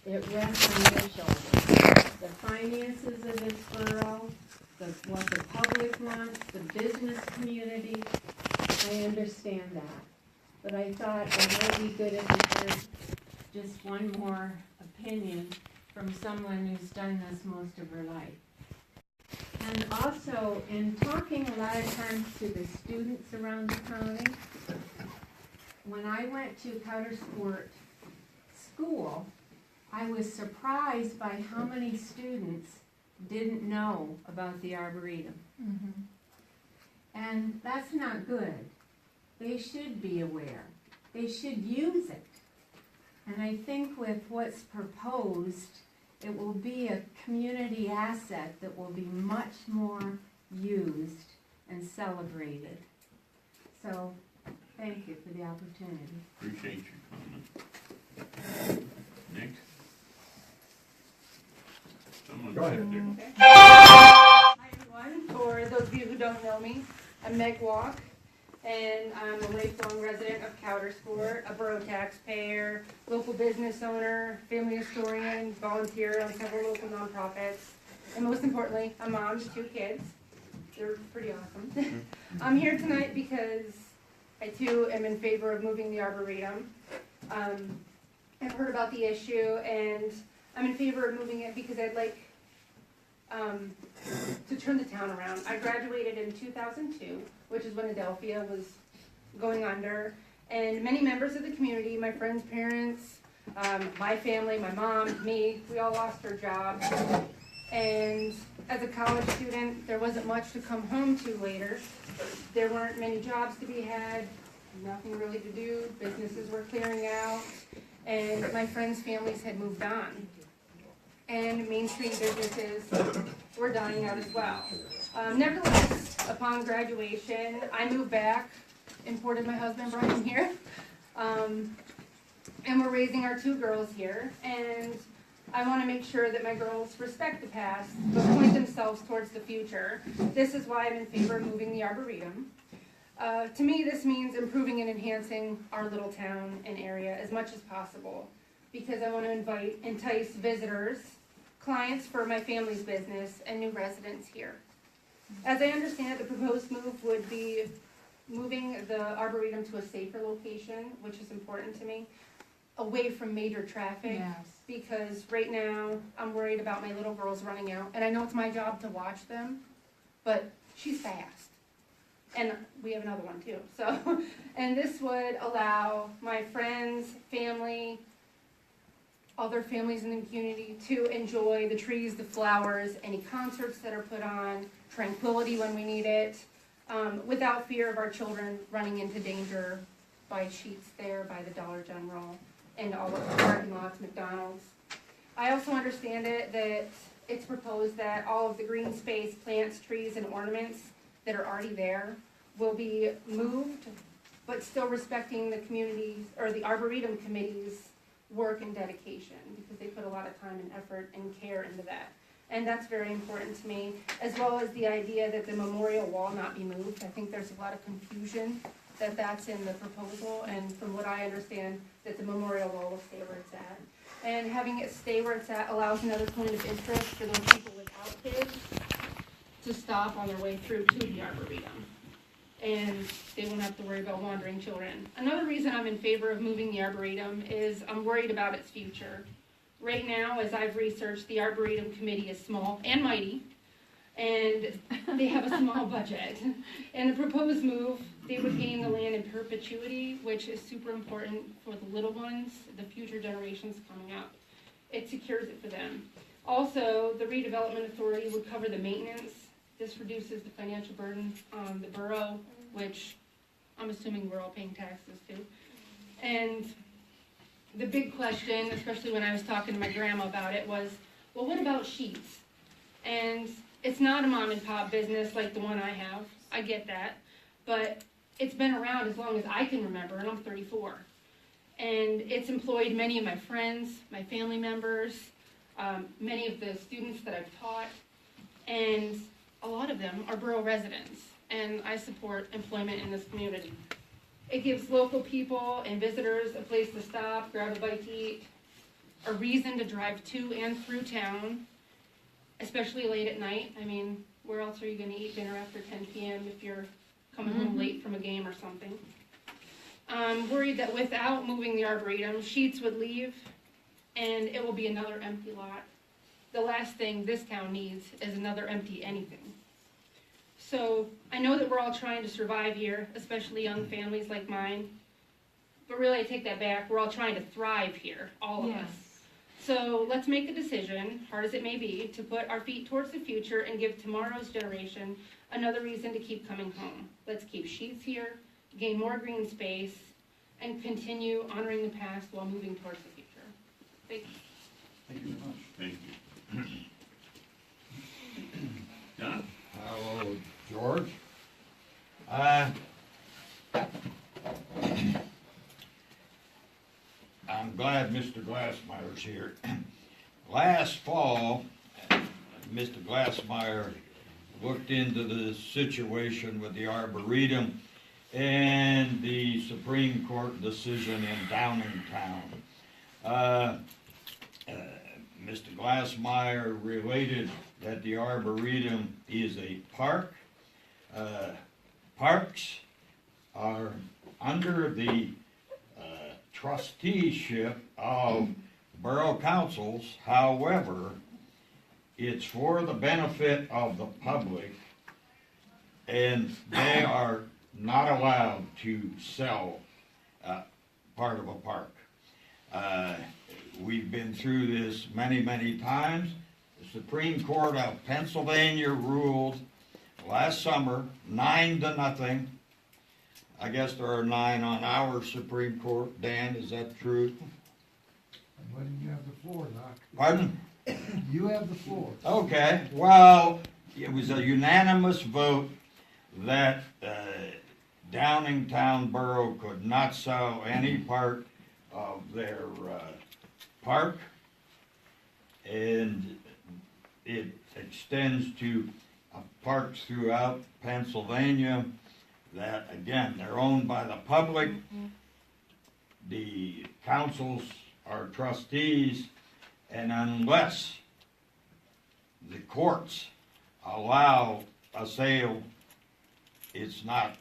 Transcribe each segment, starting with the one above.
it rests on your shoulders. The finances of this borough, what the public wants, the business community, I understand that. But I thought it might be good if we heard just one more opinion from someone who's done this most of her life. And also, in talking a lot of times to the students around the county, when I went to Coudersport School, I was surprised by how many students didn't know about the Arboretum. Mm-hmm. And that's not good. They should be aware. They should use it. And I think with what's proposed, it will be a community asset that will be much more used and celebrated. So, thank you for the opportunity. Appreciate your comment. Nick? Someone Go ahead. said there. Hi everyone, for those of you who don't know me, I'm Meg Walk, and I'm a lifelong resident of Coudersport, a borough taxpayer, local business owner, family historian, volunteer on several local nonprofits, and most importantly, a mom to 2 kids. They're pretty awesome. I'm here tonight because I too am in favor of moving the Arboretum. I've heard about the issue and I'm in favor of moving it because I'd like to turn the town around. I graduated in 2002, which is when Adelphia was going under, and many members of the community, my friends' parents, my family, my mom, me, we all lost our jobs. And as a college student, there wasn't much to come home to later. There weren't many jobs to be had, nothing really to do, businesses were clearing out, and my friends' families had moved on. And Main Street businesses were dying out as well. Nevertheless, upon graduation, I moved back, imported my husband, brought him here, and we're raising our 2 girls here, and I want to make sure that my girls respect the past, but point themselves towards the future. This is why I'm in favor of moving the Arboretum. To me, this means improving and enhancing our little town and area as much as possible, because I want to entice visitors, clients for my family's business, and new residents here. As I understand it, the proposed move would be moving the Arboretum to a safer location, which is important to me, away from major traffic. Yes. Because right now, I'm worried about my little girls running out, and I know it's my job to watch them, but she's fast. And we have another one too, so, and this would allow my friends, family, other families in the community to enjoy the trees, the flowers, any concerts that are put on, tranquility when we need it, without fear of our children running into danger by Sheets there, by the Dollar General, and all of the parking lots, McDonald's. I also understand it that it's proposed that all of the green space, plants, trees, and ornaments that are already there will be moved, but still respecting the community's, or the Arboretum Committee's work and dedication, because they put a lot of time and effort and care into that. And that's very important to me, as well as the idea that the memorial wall not be moved. I think there's a lot of confusion that that's in the proposal, and from what I understand, that the memorial wall will stay where it's at. And having it stay where it's at allows another point of interest for those people without kids to stop on their way through to the Arboretum. And they won't have to worry about wandering children. Another reason I'm in favor of moving the Arboretum is I'm worried about its future. Right now, as I've researched, the Arboretum Committee is small and mighty, and they have a small budget. And the proposed move, they would gain the land in perpetuity, which is super important for the little ones, the future generations coming up. It secures it for them. Also, the redevelopment authority would cover the maintenance. This reduces the financial burden on the borough, which I'm assuming we're all paying taxes to. And the big question, especially when I was talking to my grandma about it, was, well, what about Sheets? And it's not a mom and pop business like the one I have. I get that. But it's been around as long as I can remember, and I'm 34. And it's employed many of my friends, my family members, many of the students that I've taught, and a lot of them are borough residents, and I support employment in this community. It gives local people and visitors a place to stop, grab a bite to eat, a reason to drive to and through town, especially late at night. I mean, where else are you gonna eat dinner after 10 p.m. if you're coming home late from a game or something? I'm worried that without moving the Arboretum, Sheets would leave, and it will be another empty lot. The last thing this town needs is another empty anything. So I know that we're all trying to survive here, especially young families like mine. But really, I take that back. We're all trying to thrive here, all of us. So let's make a decision, hard as it may be, to put our feet towards the future and give tomorrow's generation another reason to keep coming home. Let's keep Sheets here, gain more green space, and continue honoring the past while moving towards the future. Thank you. Thank you very much. Thank you. Don? Hello, George. I'm glad Mr. Glassmeyer's here. Last fall, Mr. Glassmeyer looked into the situation with the Arboretum and the Supreme Court decision in Downingtown. Mr. Glassmeyer related that the Arboretum is a park. Parks are under the trusteeship of borough councils. However, it's for the benefit of the public, and they are not allowed to sell part of a park. We've been through this many, many times. The Supreme Court of Pennsylvania ruled last summer 9-0. I guess there are 9 on our Supreme Court. Dan, is that true? Why didn't you have the floor, Doc? Pardon? You have the floor. Okay, well, it was a unanimous vote that Downingtown Borough could not sell any part of their park, and it extends to parks throughout Pennsylvania that, again, they're owned by the public. The councils are trustees, and unless the courts allow a sale, it's not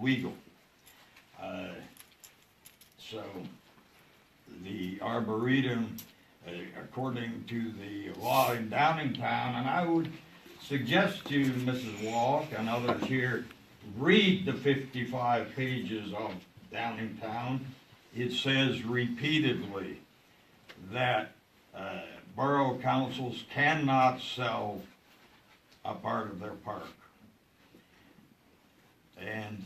legal. So the Arboretum, according to the law in Downingtown, and I would suggest to Mrs. Walk and others here, read the 55 pages of Downingtown. It says repeatedly that borough councils cannot sell a part of their park. And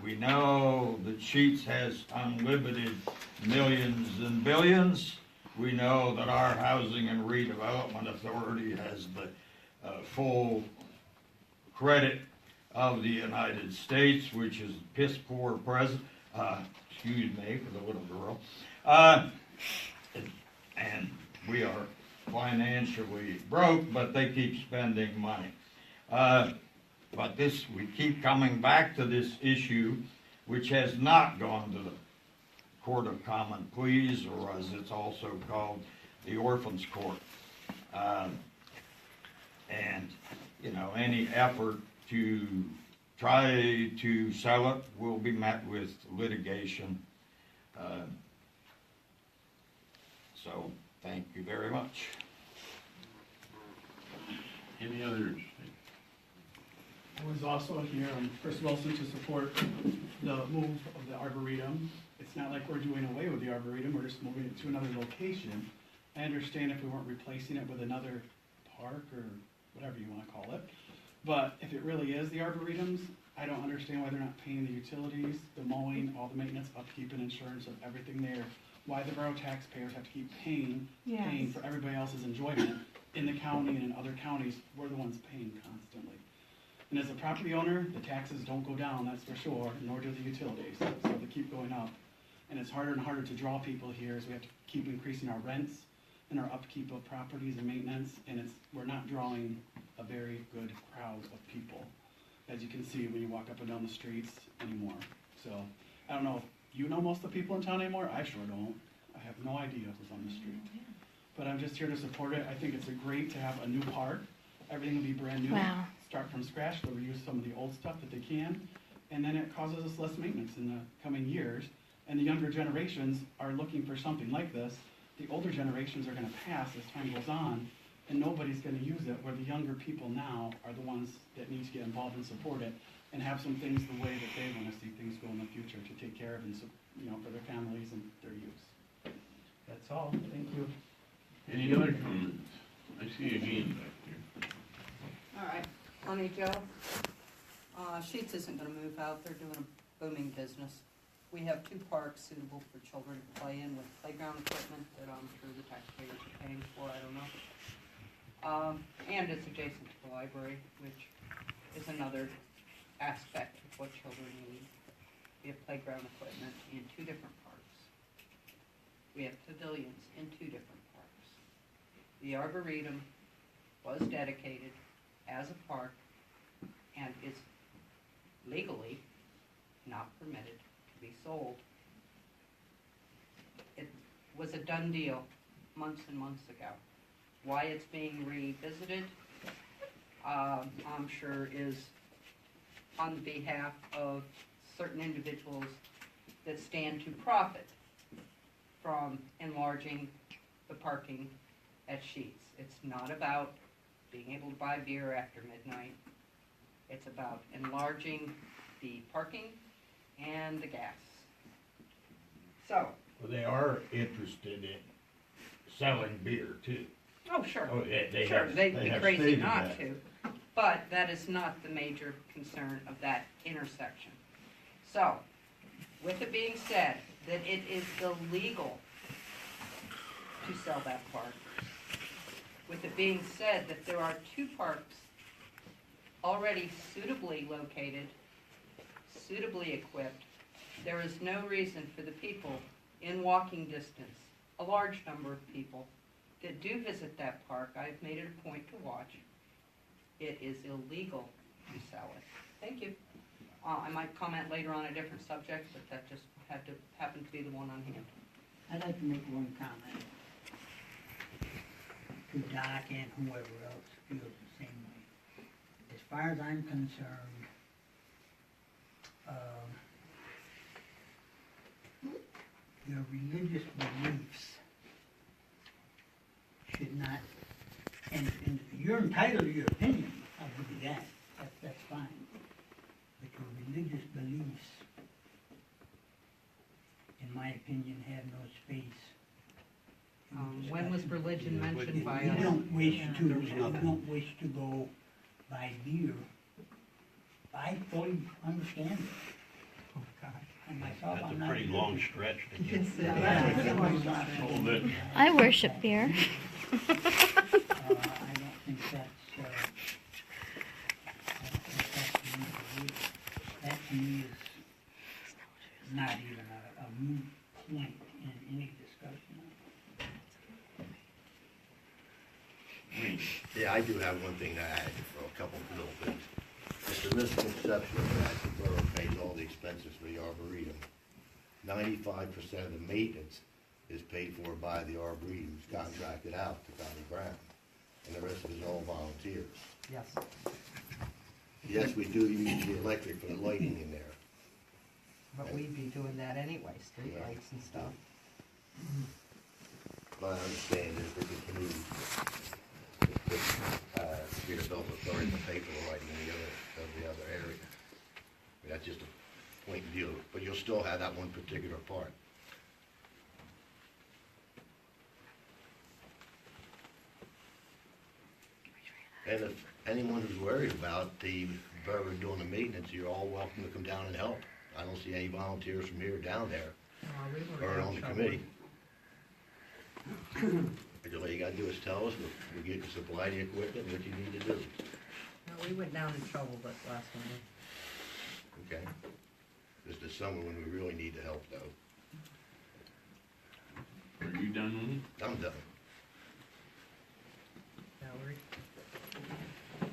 we know that Sheets has unlimited millions and billions. We know that our Housing and Redevelopment Authority has the full credit of the United States, which is piss poor president, excuse me for the little girl, and we are financially broke, but they keep spending money. But we keep coming back to this issue, which has not gone to the Court of Common Pleas, or as it's also called, the Orphans Court. And, you know, any effort to try to sell it will be met with litigation. So, thank you very much. Any others? I was also here on Chris Wilson to support the move of the Arboretum. It's not like we're doing away with the Arboretum, we're just moving it to another location. I understand if we weren't replacing it with another park or whatever you want to call it. But if it really is the Arboretum's, I don't understand why they're not paying the utilities, the mowing, all the maintenance, upkeep and insurance of everything there. Why the borough taxpayers have to keep paying for everybody else's enjoyment in the county and in other counties. We're the ones paying constantly. And as a property owner, the taxes don't go down, that's for sure, nor do the utilities. So they keep going up. And it's harder and harder to draw people here as we have to keep increasing our rents and our upkeep of properties and maintenance. And we're not drawing a very good crowd of people, as you can see when you walk up and down the streets anymore. So I don't know if you know most of the people in town anymore. I sure don't. I I have no idea who's on the street. But I'm just here to support it. I think it's great to have a new park. Everything will be brand new. Wow. Start from scratch, they'll reuse some of the old stuff that they can, and then it causes us less maintenance in the coming years. And the younger generations are looking for something like this. The older generations are gonna pass as time goes on, and nobody's gonna use it, where the younger people now are the ones that need to get involved and support it, and have some things the way that they wanna see things go in the future to take care of and, for their families and their use. That's all, thank you. Any other comments? I see a hand back there. All right, Honey Joe, Sheets isn't gonna move out, they're doing a booming business. We have 2 parks suitable for children to play in with playground equipment that I'm sure the taxpayers are paying for, I don't know. And it's adjacent to the library, which is another aspect of what children need. We have playground equipment in 2 different parks. We have pavilions in 2 different parks. The Arboretum was dedicated as a park and is legally not permitted to be sold. It was a done deal months and months ago. Why it's being revisited, I'm sure is on behalf of certain individuals that stand to profit from enlarging the parking at Sheets. It's not about being able to buy beer after midnight. It's about enlarging the parking and the gas. So, Well, they are interested in selling beer too. oh, sure. Oh, they Sure, have, they'd they be have crazy stated not that. to, but that is not the major concern of that intersection. So, with it being said that it is illegal to sell that park, with it being said that there are 2 parks already suitably located, suitably equipped, there is no reason for the people in walking distance, a large number of people, that do visit that park, I've made it a point to watch. It is illegal to sell it. Thank you. I might comment later on a different subject, but that just happened to be the one on hand. I'd like to make one comment. To Doc and whoever else feels the same way. As far as I'm concerned, your religious beliefs should not, and you're entitled to your opinion, I'll give you that, that's fine. But your religious beliefs, in my opinion, have no space. in the When was discussion. religion mentioned by You us? don't wish to go buy beer. I fully understand it. And myself, I'm not. stretch to Yeah. Hold it. I worship beer. I don't think that to me is not even a moot point in any discussion. Yeah, I do have one thing to add for a couple of little things. It's a misconception that the borough pays all the expenses for the Arboretum. 95% of the maintenance is paid for by the Arboretum, it's contracted out to Tommy Brown, and the rest of it is all volunteers. Yes. Yes, we do use the electric for the lighting in there. But we'd be doing that anyway, streetlights and stuff. But I understand that we could move the Peterbilt authority to pay for the lighting in the other area. That's just a point of view, but you'll still have that one particular part. And if anyone who's worried about the borough doing the maintenance, you're all welcome to come down and help. I don't see any volunteers from here down there or on the committee. All you gotta do is tell us, we'll get you supply the equipment, what you need to do. No, we went down in trouble that last one. Okay? This is summer when we really need the help though. Are you done with it? I'm done. Valerie?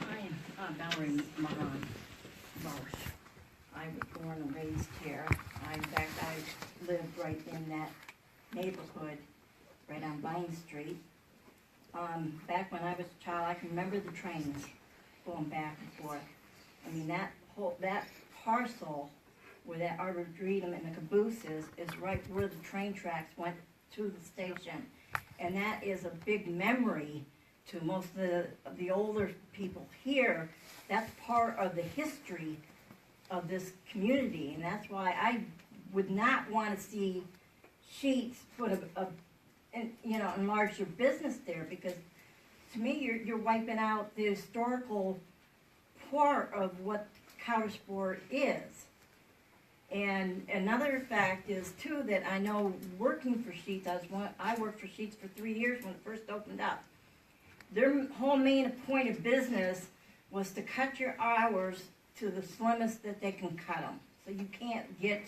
Hi, I'm Valerie Mahan Marsh. I was born and raised here. In fact, I lived right in that neighborhood right on Vine Street. Back when I was a child, I can remember the trains going back and forth. I mean, that parcel where that arboretum and the caboose is right where the train tracks went to the station. And that is a big memory to most of the older people here. That's part of the history of this community, and that's why I would not want to see Sheets put enlarge your business there, because to me, you're wiping out the historical part of what Coudersport is. And another fact is too that I know working for Sheets, I worked for Sheets for 3 years when it first opened up. Their whole main point of business was to cut your hours to the slimmest that they can cut them. So you can't get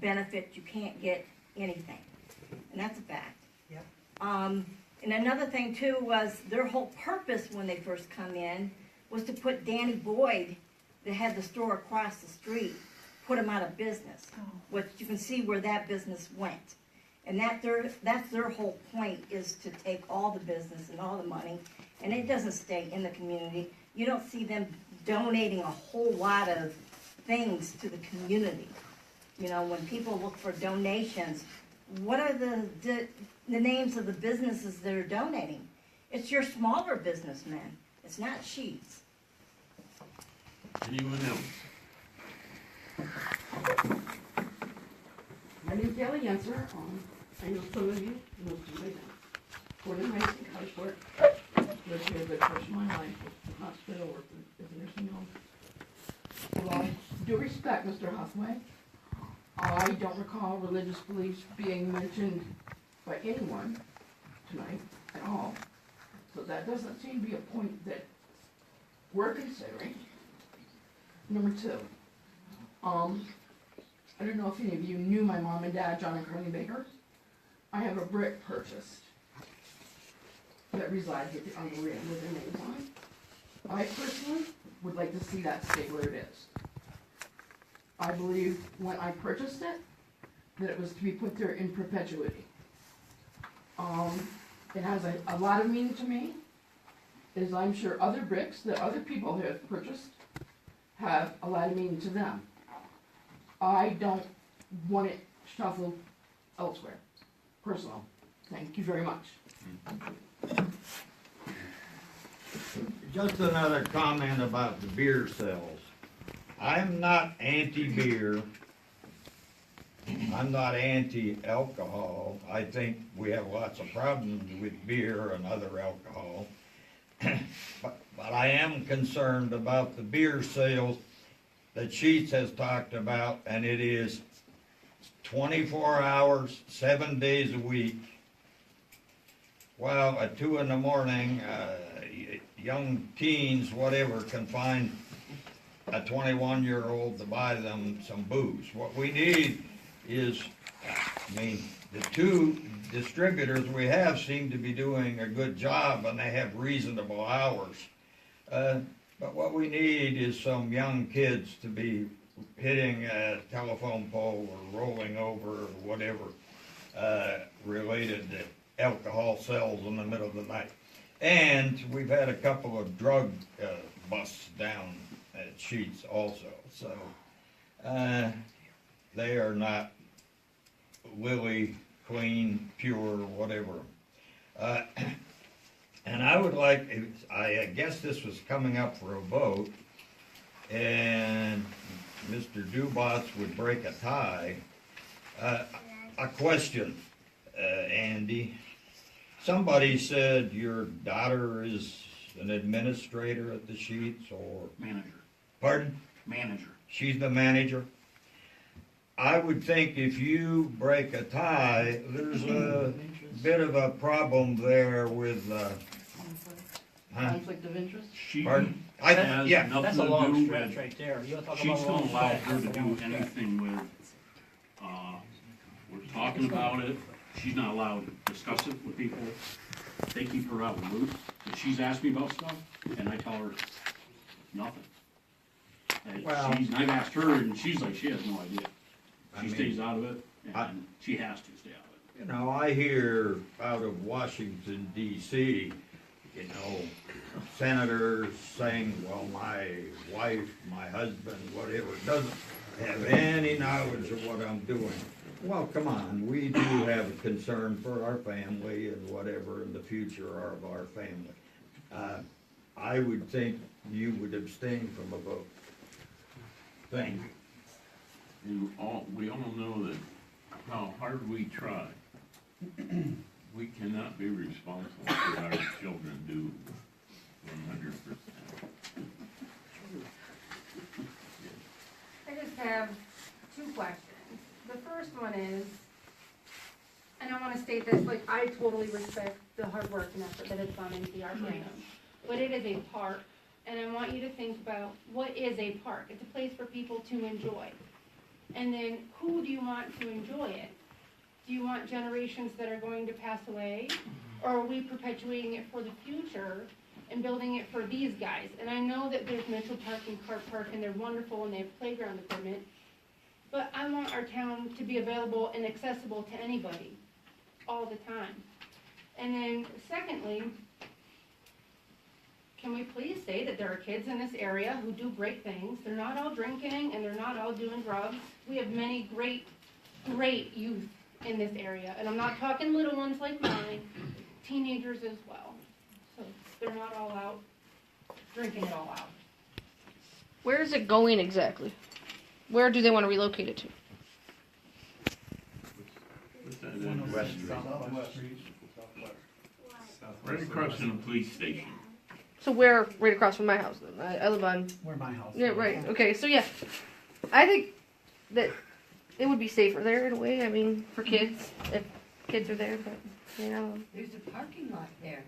benefits, you can't get anything. And that's a fact. Yep. And another thing too was their whole purpose when they first come in was to put Danny Boyd, that had the store across the street, put him out of business. Which you can see where that business went. And that's their whole point, is to take all the business and all the money, and it doesn't stay in the community. You don't see them donating a whole lot of things to the community. You know, when people look for donations, what are the names of the businesses that are donating? It's your smaller businessmen. It's not Sheets. Anyone else? My name's Kelly Yenser. I know some of you, most of you don't. Born and raised in Coudersport. Lived here a good portion of my life with the hospital, worked as a nursing home. Well, I do respect Mr. Huthway. I don't recall religious beliefs being mentioned by anyone tonight at all. So that doesn't seem to be a point that we're considering. Number two, I don't know if any of you knew my mom and dad, John and Carly Baker. I have a brick purchased that resides at the Arboretum with their names on it. I personally would like to see that stay where it is. I believe when I purchased it, that it was to be put there in perpetuity. It has a lot of meaning to me, as I'm sure other bricks that other people have purchased have a lot of meaning to them. I don't want it shuffled elsewhere. Personal. Thank you very much. Just another comment about the beer sales. I'm not anti-beer. I'm not anti-alcohol. I think we have lots of problems with beer and other alcohol. But I am concerned about the beer sales that Sheets has talked about, and it is 24 hours, 7 days a week. Well, at 2 in the morning, young teens, whatever, can find a 21-year-old to buy them some booze. What we need is, the two distributors we have seem to be doing a good job, and they have reasonable hours. But what we need is some young kids to be hitting a telephone pole or rolling over or whatever related to alcohol sales in the middle of the night. And we've had a couple of drug busts down at Sheets also. So they are not lily, clean, pure, whatever. And I would like, I guess this was coming up for a vote, and Mr. Dubas would break a tie. A question, Andy. Somebody said your daughter is an administrator at the Sheets, or? Manager. Pardon? Manager. She's the manager? I would think if you break a tie, there's a bit of a problem there with, Conflict of interest? She Pardon? has Yeah. nothing That's to a long do stretch with, right there. You wanna talk she's about a gonna long allow stretch, her to that's a do long stretch. anything with, we're talking about it, she's not allowed to discuss it with people. They keep her out of the loop. If she's asked me about stuff, and I tell her nothing. And Well- and I've asked her, and she's like, she has no idea. I She mean, stays out of it, I- and she has to stay out of it. You know, I hear out of Washington DC, you know, senators saying, well, my wife, my husband, whatever, doesn't have any knowledge of what I'm doing. Well, come on, we do have a concern for our family and whatever in the future of our family. I would think you would abstain from a vote. Thank you. We all know that how hard we try, we cannot be responsible for what our children do 100%. I just have two questions. The first one is, and I wanna state this, like, I totally respect the hard work and effort that has gone into the Arboretum, but it is a park, and I want you to think about, what is a park? It's a place for people to enjoy. And then, who do you want to enjoy it? Do you want generations that are going to pass away? Or are we perpetuating it for the future and building it for these guys? And I know that there's Mitchell Park and Cart Park, and they're wonderful, and they have playground equipment, but I want our town to be available and accessible to anybody, all the time. And then, secondly, can we please say that there are kids in this area who do great things? They're not all drinking, and they're not all doing drugs. We have many great, great youth in this area, and I'm not talking little ones like mine, teenagers as well. So they're not all out drinking it all out. Where is it going exactly? Where do they want to relocate it to? What's that in? West Street. Southwest Street. Right across from the police station. So where, right across from my house then? I live on, Where my house yeah, is. right, okay, so yeah. I think that it would be safer there in a way, I mean, for kids, if kids are there, but, you know. There's a parking lot there.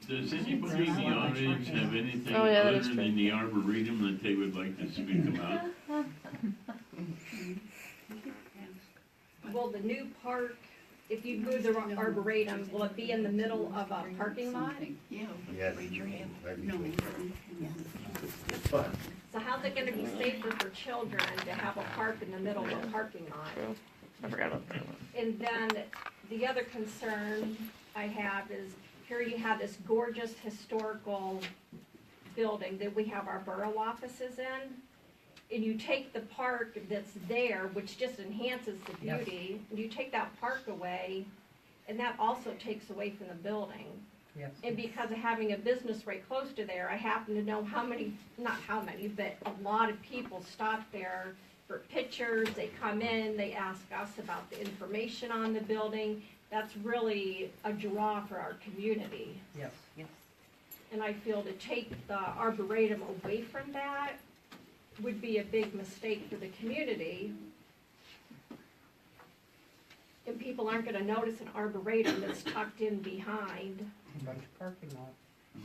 Does anybody in the audience have anything Oh, yeah, that other is true. than the Arboretum that they would like to speak about? Will the new park, if you move the Arboretum, will it be in the middle of a parking lot? Yes, right between. It's fun. So how's it gonna be safer for children to have a park in the middle of a parking lot? I forgot about that. And then the other concern I have is, here you have this gorgeous historical building that we have our borough offices in. And you take the park that's there, which just enhances the beauty, and you take that park away, and that also takes away from the building. Yes. And because of having a business right close to there, I happen to know how many, not how many, but a lot of people stop there for pictures, they come in, they ask us about the information on the building. That's really a draw for our community. Yes. And I feel to take the Arboretum away from that would be a big mistake for the community. And people aren't gonna notice an Arboretum that's tucked in behind. Bunch of parking lot.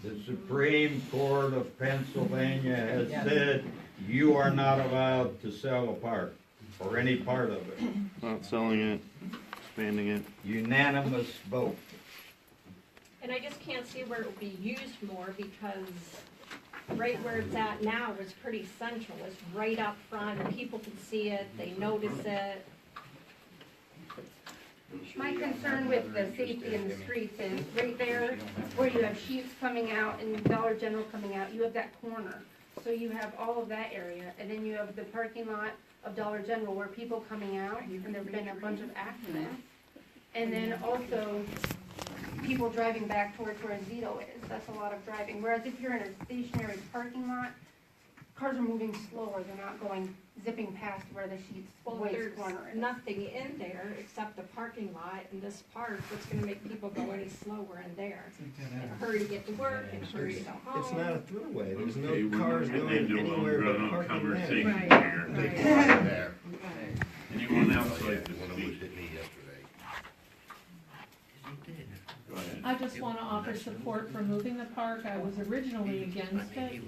The Supreme Court of Pennsylvania has Yes. said you are not allowed to sell a park or any part of it. Not selling it, expanding it. Unanimous vote. And I just can't see where it would be used more, because right where it's at now is pretty central. It's right up front, people can see it, they notice it. My concern with the safety in the streets is right there where you have Sheetz coming out and Dollar General coming out, you have that corner. So you have all of that area, and then you have the parking lot of Dollar General where people coming out, and there've been a bunch of accidents. And then also people driving back towards where Zito is, that's a lot of driving. Whereas if you're in a stationary parking lot, cars are moving slower, they're not going zipping past where the Sheetz Well, waste there's corner is. nothing in there except the parking lot and this park, what's gonna make people go any slower in there. And hurry to get to work and hurry to go home. It's not a throughway, there's Okay, no we're cars gonna going end a anywhere but long parking conversation there. here. Big fire there. Anyone else Oh, yeah, like to one of them speak? hit me yesterday. Go ahead. I just want to offer support for moving the park. I was originally against it,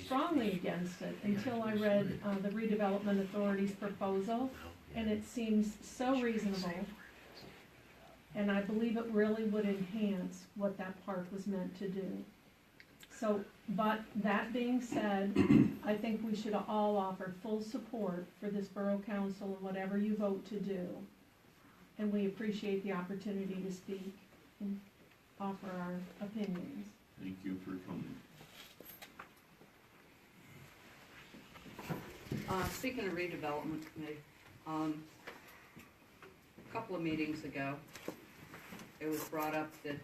strongly against it, until I read the redevelopment authority's proposal, and it seems so reasonable. And I believe it really would enhance what that park was meant to do. So, but that being said, I think we should all offer full support for this borough council and whatever you vote to do. and we appreciate the opportunity to speak and offer our opinions. Thank you for coming. Speaking of redevelopment committee, a couple of meetings ago, it was brought up that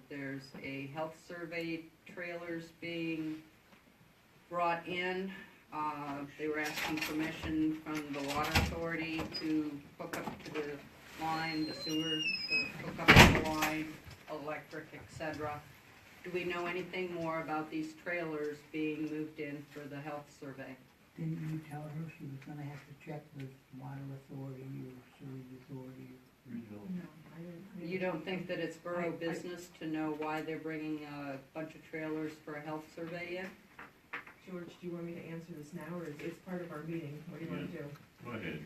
there's a health survey trailers being brought in. They were asking permission from the water authority to hook up to the line, the sewer, to hook up to the line, electric, etc. Do we know anything more about these trailers being moved in for the health survey? Didn't you tell her she was gonna have to check with water authority or sewer authority? You don't think that it's borough business to know why they're bringing a bunch of trailers for a health survey in? George, do you want me to answer this now, or is it part of our meeting? What do you want to do? Go ahead.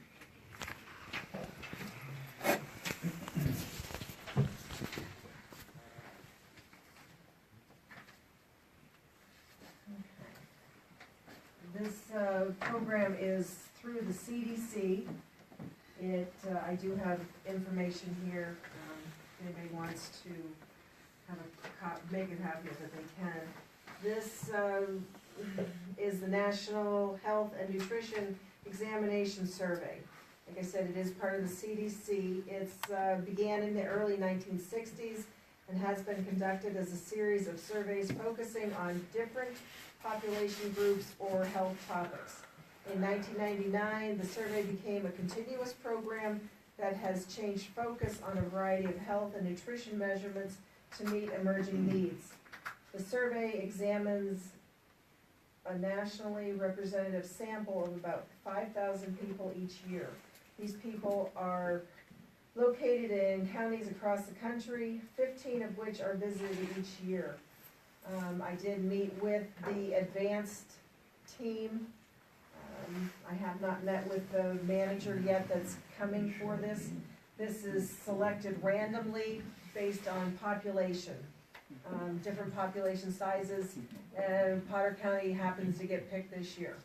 This program is through the CDC. I do have information here, if anybody wants to have make a copy of it, they can. This is the National Health and Nutrition Examination Survey. Like I said, it is part of the CDC. It's began in the early 1960s and has been conducted as a series of surveys focusing on different population groups or health topics. In 1999, the survey became a continuous program that has changed focus on a variety of health and nutrition measurements to meet emerging needs. The survey examines a nationally representative sample of about 5,000 people each year. These people are located in counties across the country, 15 of which are visited each year. I did meet with the advanced team. I have not met with the manager yet that's coming for this. This is selected randomly based on population, different population sizes, and Potter County happens to get picked this year.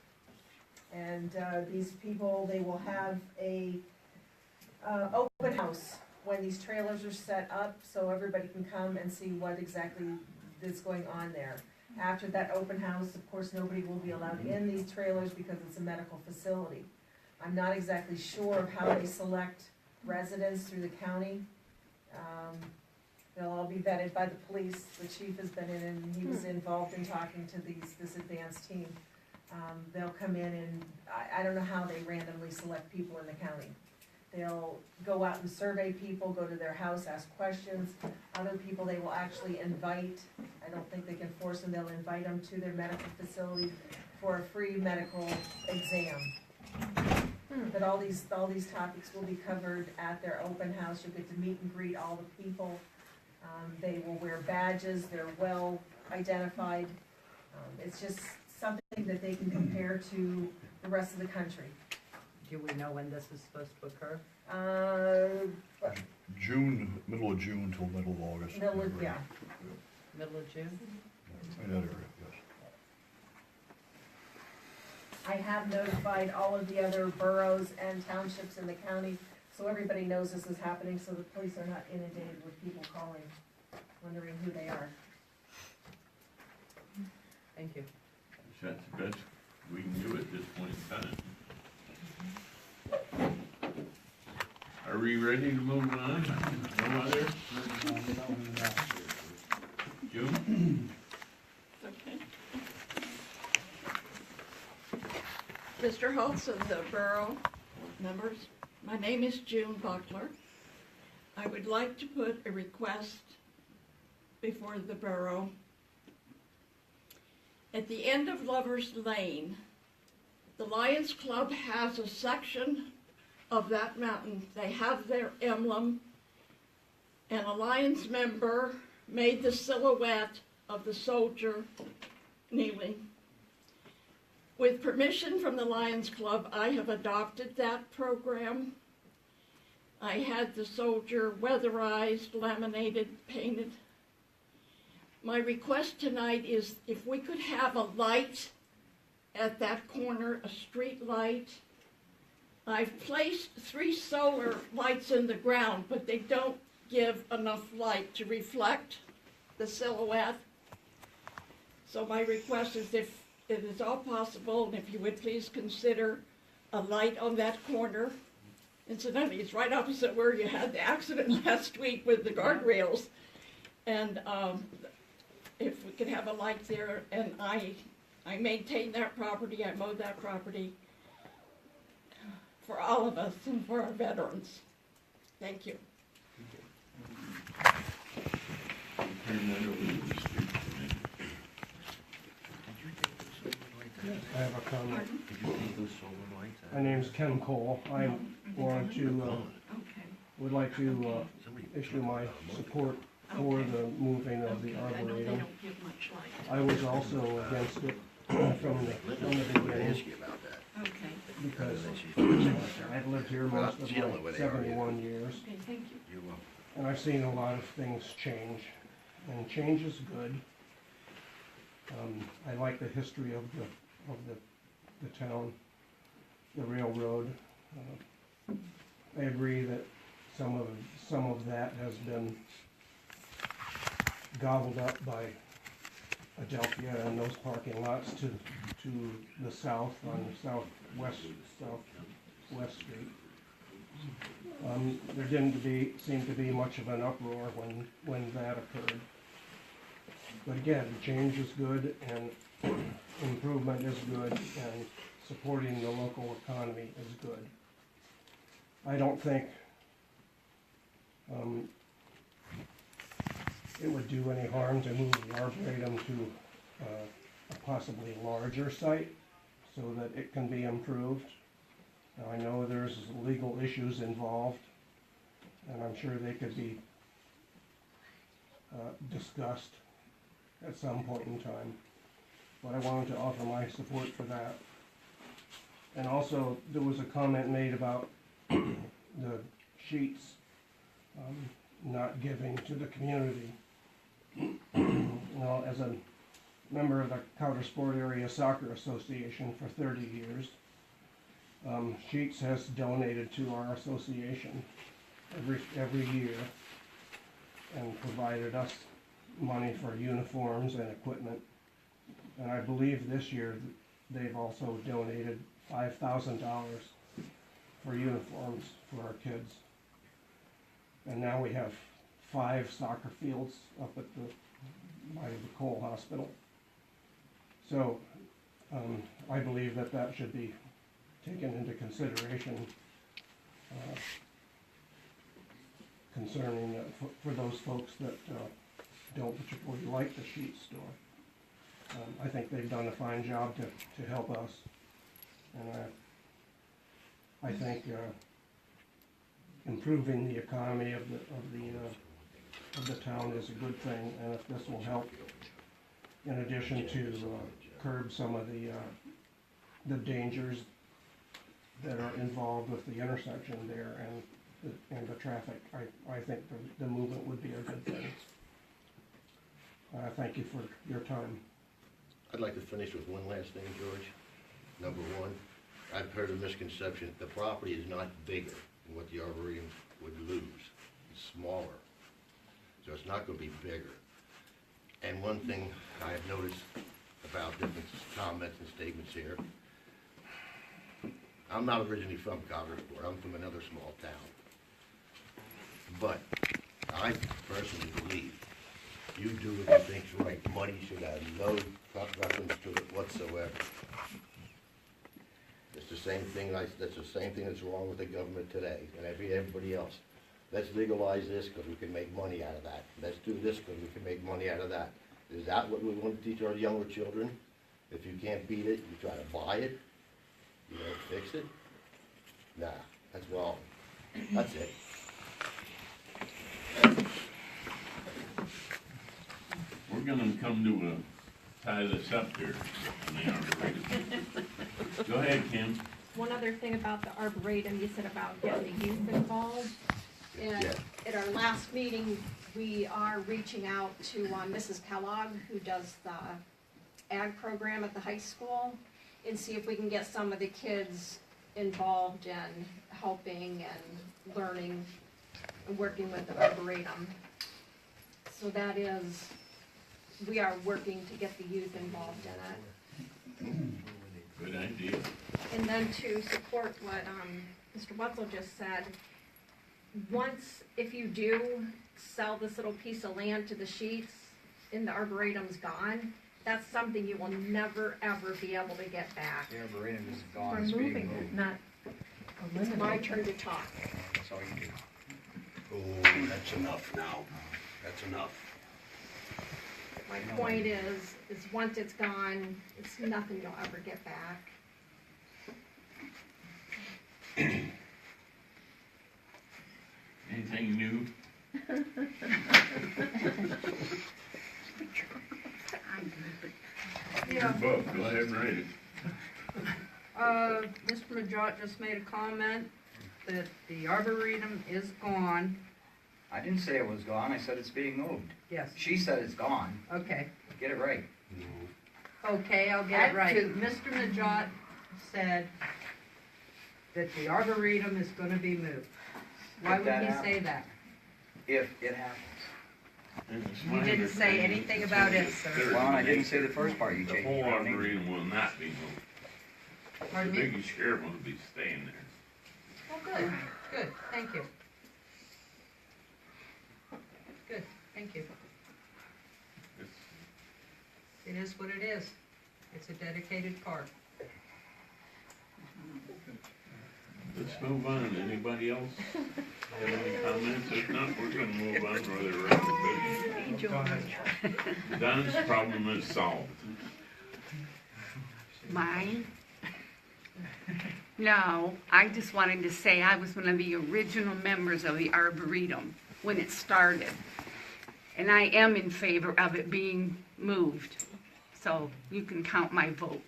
And these people, they will have a open house when these trailers are set up, so everybody can come and see what exactly is going on there. After that open house, of course, nobody will be allowed in these trailers because it's a medical facility. I'm not exactly sure of how they select residents through the county. They'll all be vetted by the police. The chief has been in and he was involved in talking to this advanced team. They'll come in and I don't know how they randomly select people in the county. They'll go out and survey people, go to their house, ask questions. Other people they will actually invite. I don't think they can force them. They'll invite them to their medical facility for a free medical exam. But all these topics will be covered at their open house. You'll get to meet and greet all the people. They will wear badges. They're well identified. It's just something that they can compare to the rest of the country. Do we know when this is supposed to occur? June, middle of June till middle of August. Middle of, yeah. Middle of June? In that area, yes. I have notified all of the other boroughs and townships in the county, so everybody knows this is happening, so the police are not inundated with people calling, wondering who they are. Thank you. That's the best we can do at this point in time. Are we ready to move on? No other? June? Okay. Mr. Holtz of the borough members, my name is June Buckler. I would like to put a request before the borough. At the end of Lover's Lane, the Lions Club has a section of that mountain. They have their emblem, and a Lions member made the silhouette of the soldier kneeling. With permission from the Lions Club, I have adopted that program. I had the soldier weatherized, laminated, painted. My request tonight is if we could have a light at that corner, a street light, I've placed 3 solar lights in the ground, but they don't give enough light to reflect the silhouette. So my request is if it is all possible, and if you would please consider a light on that corner. Incidentally, it's right opposite where you had the accident last week with the guardrails. And if we could have a light there, and I maintain that property, I mow that property for all of us and for our veterans. Thank you. Turn that over to the street committee. I have a comment. My name's Ken Cole. I want to, would like to issue my support for the moving of the Arboretum. I was also against it from the beginning. Because I've lived here most of my 71 years. And I've seen a lot of things change, and change is good. I like the history of the town, the railroad. I agree that some of that has been gobbled up by Adelphia and those parking lots to the south on the southwest street. There didn't seem to be much of an uproar when that occurred. But again, change is good and improvement is good and supporting the local economy is good. I don't think it would do any harm to move the Arboretum to a possibly larger site so that it can be improved. Now, I know there's legal issues involved, and I'm sure they could be discussed at some point in time. But I wanted to offer my support for that. And also, there was a comment made about the sheets not giving to the community. Well, as a member of the Coudersport Area Soccer Association for 30 years, Sheets has donated to our association every year and provided us money for uniforms and equipment. And I believe this year they've also donated $5,000 for uniforms for our kids. And now we have 5 soccer fields up at by the Cole Hospital. So I believe that should be taken into consideration concerning for those folks that don't particularly like the sheet store. I think they've done a fine job to help us, and I think improving the economy of the town is a good thing, and if this will help, in addition to curb some of the dangers that are involved with the intersection there and the traffic, I think the movement would be a good thing. Thank you for your time. I'd like to finish with one last thing, George. Number one, I've heard a misconception. The property is not bigger than what the Arboretum would lose. It's smaller. So it's not going to be bigger. And one thing I've noticed about different comments and statements here, I'm not originally from Coudersport. I'm from another small town. But I personally believe you do what you think's right. Money should have no reference to it whatsoever. It's the same thing. That's the same thing that's wrong with the government today and everybody else. Let's legalize this because we can make money out of that. Let's do this because we can make money out of that. Is that what we want to teach our younger children? If you can't beat it, you try to buy it. You don't fix it? Nah, that's wrong. That's it. We're gonna come to tie this up here on the Arboretum. Go ahead, Kim. One other thing about the Arboretum, you said about getting the youth involved. And at our last meeting, we are reaching out to Mrs. Kellogg, who does the ag program at the high school, and see if we can get some of the kids involved in helping and learning and working with the Arboretum. So that is, we are working to get the youth involved in it. Good idea. And then to support what Mr. Wetzel just said, once, if you do sell this little piece of land to the Sheets and the Arboretum's gone, that's something you will never, ever be able to get back. The Arboretum is gone, We're it's being moving moved. it, not It's eliminating. my turn to talk. That's all you do. Oh, that's enough now. That's enough. My point is once it's gone, it's nothing you'll ever get back. Anything new? Your book, go ahead and read it. Mr. Majot just made a comment that the Arboretum is gone. I didn't say it was gone, I said it's being moved. Yes. She said it's gone. Okay. Get it right. Okay, I'll get it right. Mr. Majot said that the Arboretum is gonna be moved. Why If would that he happens. say that? If it happens. You didn't say anything about it, sir. Well, I didn't say the first part, you The changed whole your name. Arboretum will not be moved. Pardon The me? biggest share will be staying there. Oh, good, good, thank you. Good, thank you. It is what it is. It's a dedicated park. Let's move on. Anybody else have any comments? If not, we're gonna move on to the regular business. Don's problem is solved. Mine? No, I just wanted to say I was one of the original members of the Arboretum when it started. And I am in favor of it being moved. So you can count my vote.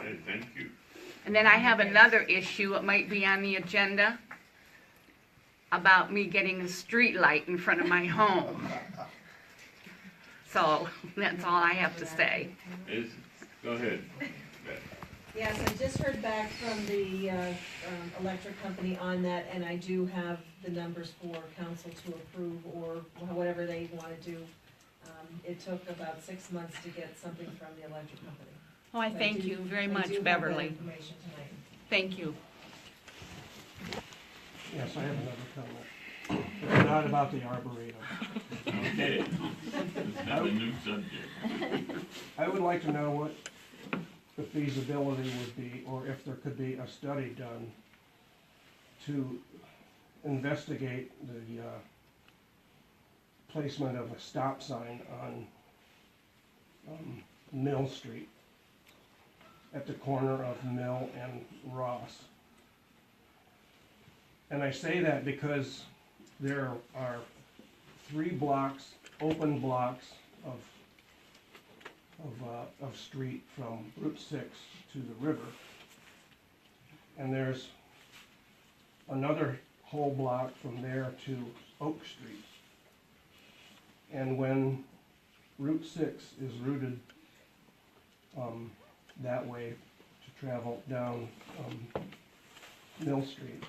Okay, thank you. And then I have another issue, it might be on the agenda, about me getting a street light in front of my home. So that's all I have to say. Go ahead. Yes, I just heard back from the electric company on that, and I do have the numbers for council to approve or whatever they want to do. It took about 6 months to get something from the electric company. Oh, I So thank do- you very I much, do have that Beverly. information tonight. Thank you. Yes, I have another comment. It's not about the Arboretum. Okay. Let's have a new subject. I would like to know what the feasibility would be, or if there could be a study done to investigate the placement of a stop sign on Mill Street at the corner of Mill and Ross. And I say that because there are 3 blocks, open blocks of street from Route 6 to the river. And there's another whole block from there to Oak Street. And when Route 6 is routed that way to travel down Mill Street,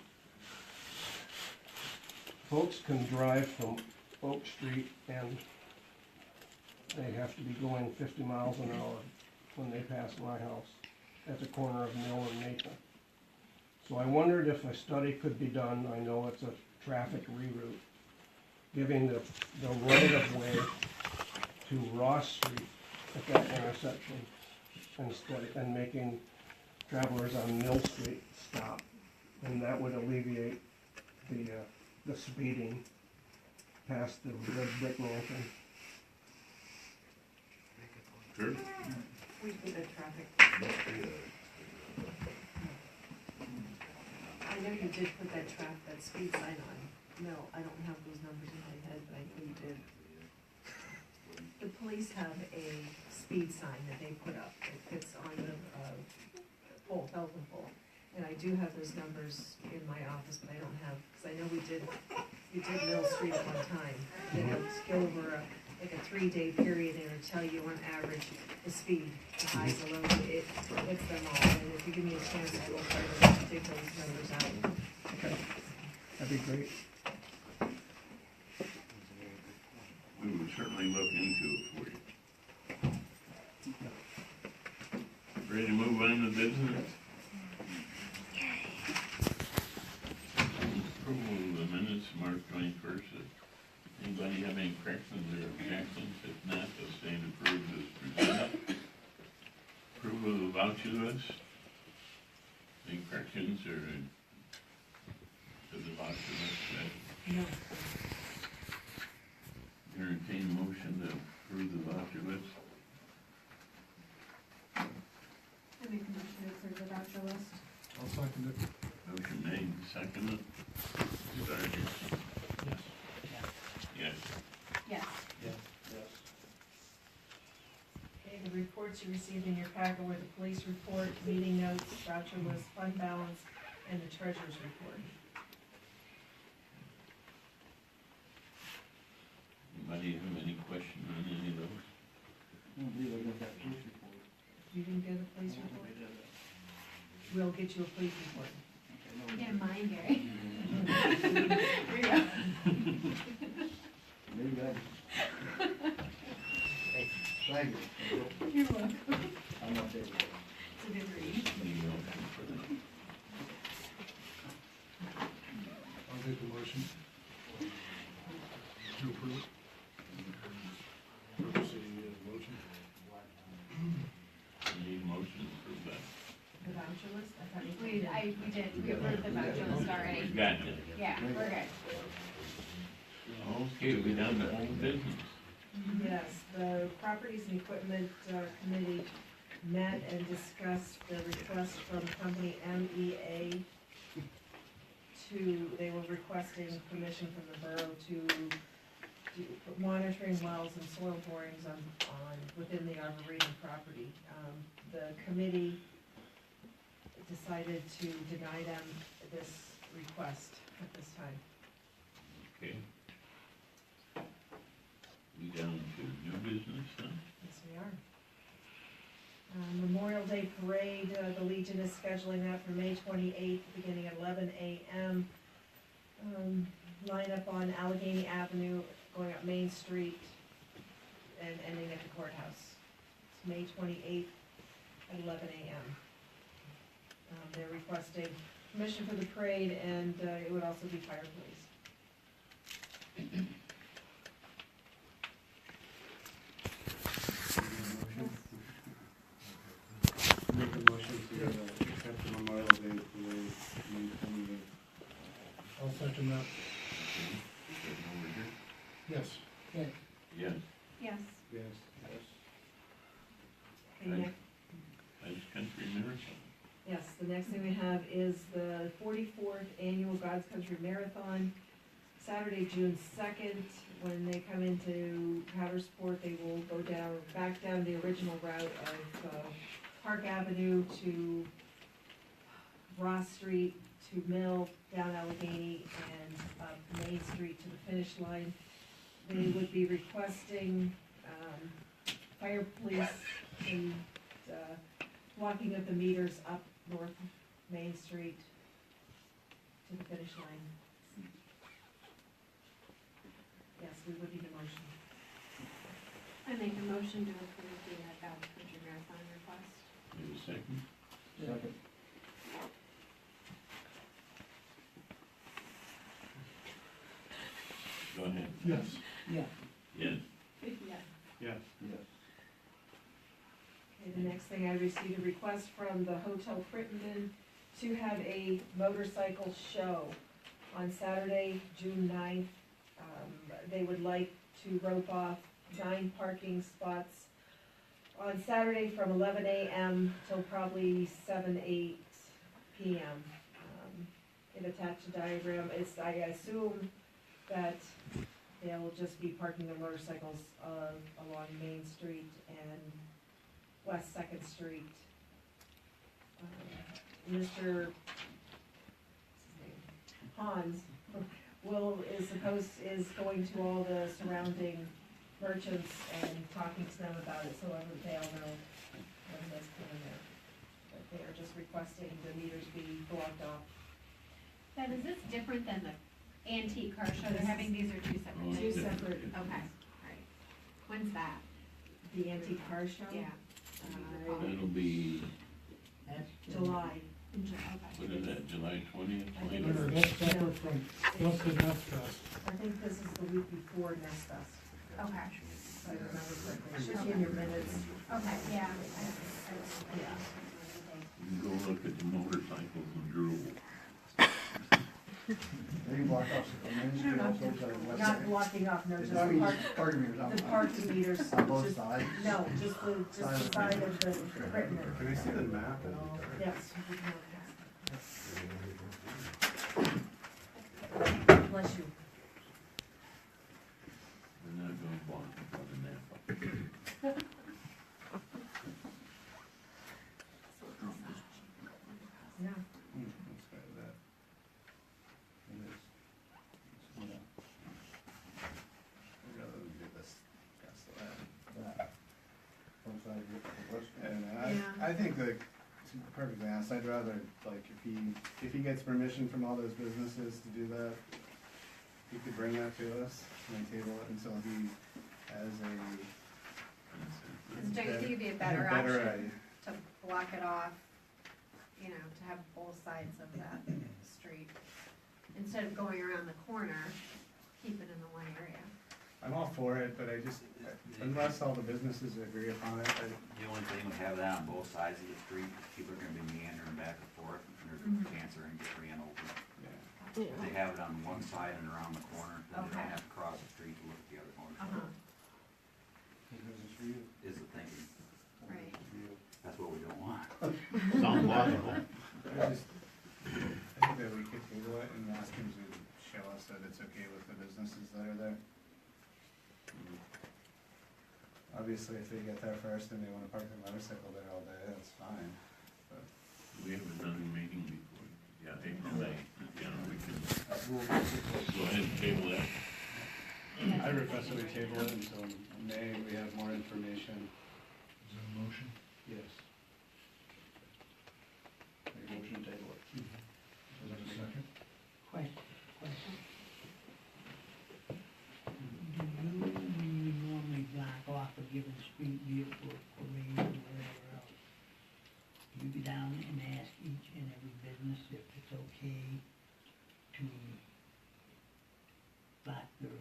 folks can drive from Oak Street and they have to be going 50 miles an hour when they pass my house at the corner of Mill and Maple. So I wondered if a study could be done. I know it's a traffic reroute, giving the right of way to Ross Street at that intersection and making travelers on Mill Street stop. And that would alleviate the speeding past the red brick mansion. Sure. We did a traffic. I know you did put that speed sign on. No, I don't have those numbers in my head, but I know you did. The police have a speed sign that they put up. It fits on the pole, telephone pole. And I do have those numbers in my office, but I don't have, because I know we did Mill Street at one time. They have Skillborough, like a 3-day period, and it'll tell you on average the speed, the highs, the lows, it's them all. And if you give me a chance, I will try to dig those numbers out. Okay, that'd be great. We would certainly look into it for you. Ready to move on to business? Approval of the minutes, March 21st. Anybody have any corrections or objections? If not, they'll stand approved as presented. Approval of the voucher list. Any corrections or to the voucher list? No. Entertain a motion to approve the voucher list. I make a motion to approve the voucher list. I'll second it. Motion made, seconded. Sorry. Yes. Yes. Yes. Okay, the reports you received in your packet were the police report, meeting notes, voucher list, fund balance, and the treasurer's report. Anybody have any question on any of those? You didn't get a police report? We'll get you a police report. Get mine, Gary. Here you go. Thank you. You're welcome. I'm not there. It's a good read. Any motion for that? I'll make the motion to approve. Motion. Need a motion to approve that. The voucher list? I thought you We did, we approved the voucher list already. Got it. Yeah, we're good. Okay, we down to old business. Yes, the Properties and Equipment Committee met and discussed the request from company MEA they were requesting permission from the borough to do monitoring wells and soil borings on within the Arboretum property. The committee decided to deny them this request at this time. Okay. We down to new business, huh? Yes, we are. Memorial Day Parade, the Legion is scheduling that for May 28th, beginning at 11 a.m. Line up on Allegheny Avenue, going up Main Street, and ending at the courthouse. It's May 28th at 11 a.m. They're requesting permission for the parade, and it would also be fire police. Make a motion to accept the Memorial Day Parade, May 28th. I'll second that. Over here? Yes. Yes. Yes. Yes. Okay, next. Ice Country Marathon. Yes, the next thing we have is the 44th Annual God's Country Marathon, Saturday, June 2nd. When they come into Coudersport, they will go back down the original route of Park Avenue to Ross Street, to Mill, down Allegheny, and up Main Street to the finish line. They would be requesting fire police and blocking of the meters up North Main Street to the finish line. Yes, we would need a motion. I make a motion to approve the God's Country Marathon request. Need a second? Second. Go ahead. Yes. Yeah. Yes. Yes. Yes. Okay, the next thing, I received a request from the Hotel Crittenden to have a motorcycle show on Saturday, June 9th. They would like to rope off 9 parking spots on Saturday from 11 a.m. till probably 8 p.m. It attached a diagram. I assume that they'll just be parking their motorcycles along Main Street and West 2nd Street. Mr. Hans is going to all the surrounding merchants and talking to them about it, so they'll know when that's coming there. But they are just requesting the meters be blocked off. Then is this different than the antique car show they're having? These are two separate Oh, Two things? separate, Okay, alright. When's that? the antique car show? Yeah. That'll be, That's July. what is that, July 20th? I think Remember, that's separate from, what's the Nest Fest? I think this is the week before Nest Fest, Okay, if I remember correctly. It should be in your minutes. okay, yeah. Yeah. You can go look at the motorcycles and drool. They can block off Main Street also, so what's Not that? blocking off, no, just I the mean, park, parking meters, the parking meters. on both just- sides. No, just the side of the equipment. Can we see the map at all? Yes. Bless you. We're not gonna block it for the Napa. Yeah. Let's try that. It is. Yeah. We'd rather do this, that's the lab. Both sides of the west. And Yeah. I think that, to be perfectly honest, I'd rather, like, if he gets permission from all those businesses to do that, he could bring that to us and table it until he has a. Don't you think it'd be a better idea. option to block it off, you know, to have both sides of that street? Instead of going around the corner, keep it in the one area. I'm all for it, but I just, unless all the businesses agree upon it, The only thing we have that on both sides of the street, people are gonna be meandering back and forth, and there's a chance they're gonna get ran over. If they have it on one side and around the corner, then they don't have to cross the street to look at the other corner. Is the thinking. Right. That's what we don't want. Sounds logical. I think that we could table it and ask him to show us that it's okay with the businesses that are there. Obviously, if they get there first and they wanna park their motorcycle there all day, that's fine, but. We haven't done a meeting before. Yeah, April, May, you know, we can, go ahead and table that. I request that we table it until May, we have more information. Is there a motion? Yes. Make a motion to table it. Is there a second? Question. Do you normally block off a given street, be it for parade or whatever else? You go down and ask each and every business if it's okay to block their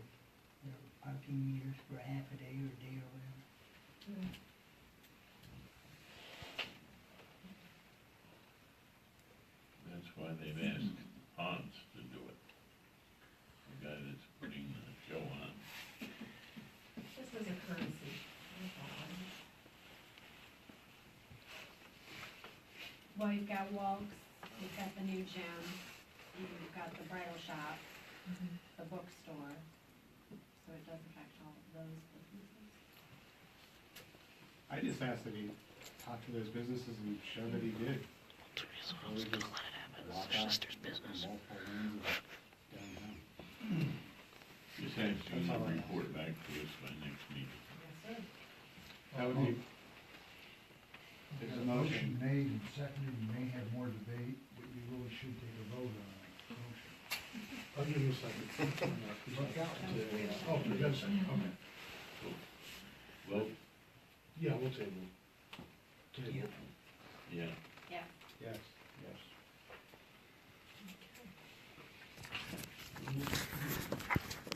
parking meters for half a day or a day or whatever? That's why they've asked Hans to do it. The guy that's putting the show on. Just as a courtesy. Well, you've got Walks, you've got the new gym, you've got the bridal shop, the bookstore, so it does affect all of those businesses. I just asked that he talk to those businesses and show that he did. Or we just block off multiple lanes of downtown. Just have Susan report back to us by next meeting. Yes, sir. That would be. There's There's a a motion motion. made and seconded, you may have more debate, but you really should take a vote on that motion. I'll give you a second. Oh, we got a second, okay. Well, Yeah, we'll table. Table. yeah. Yeah. Yes, yes.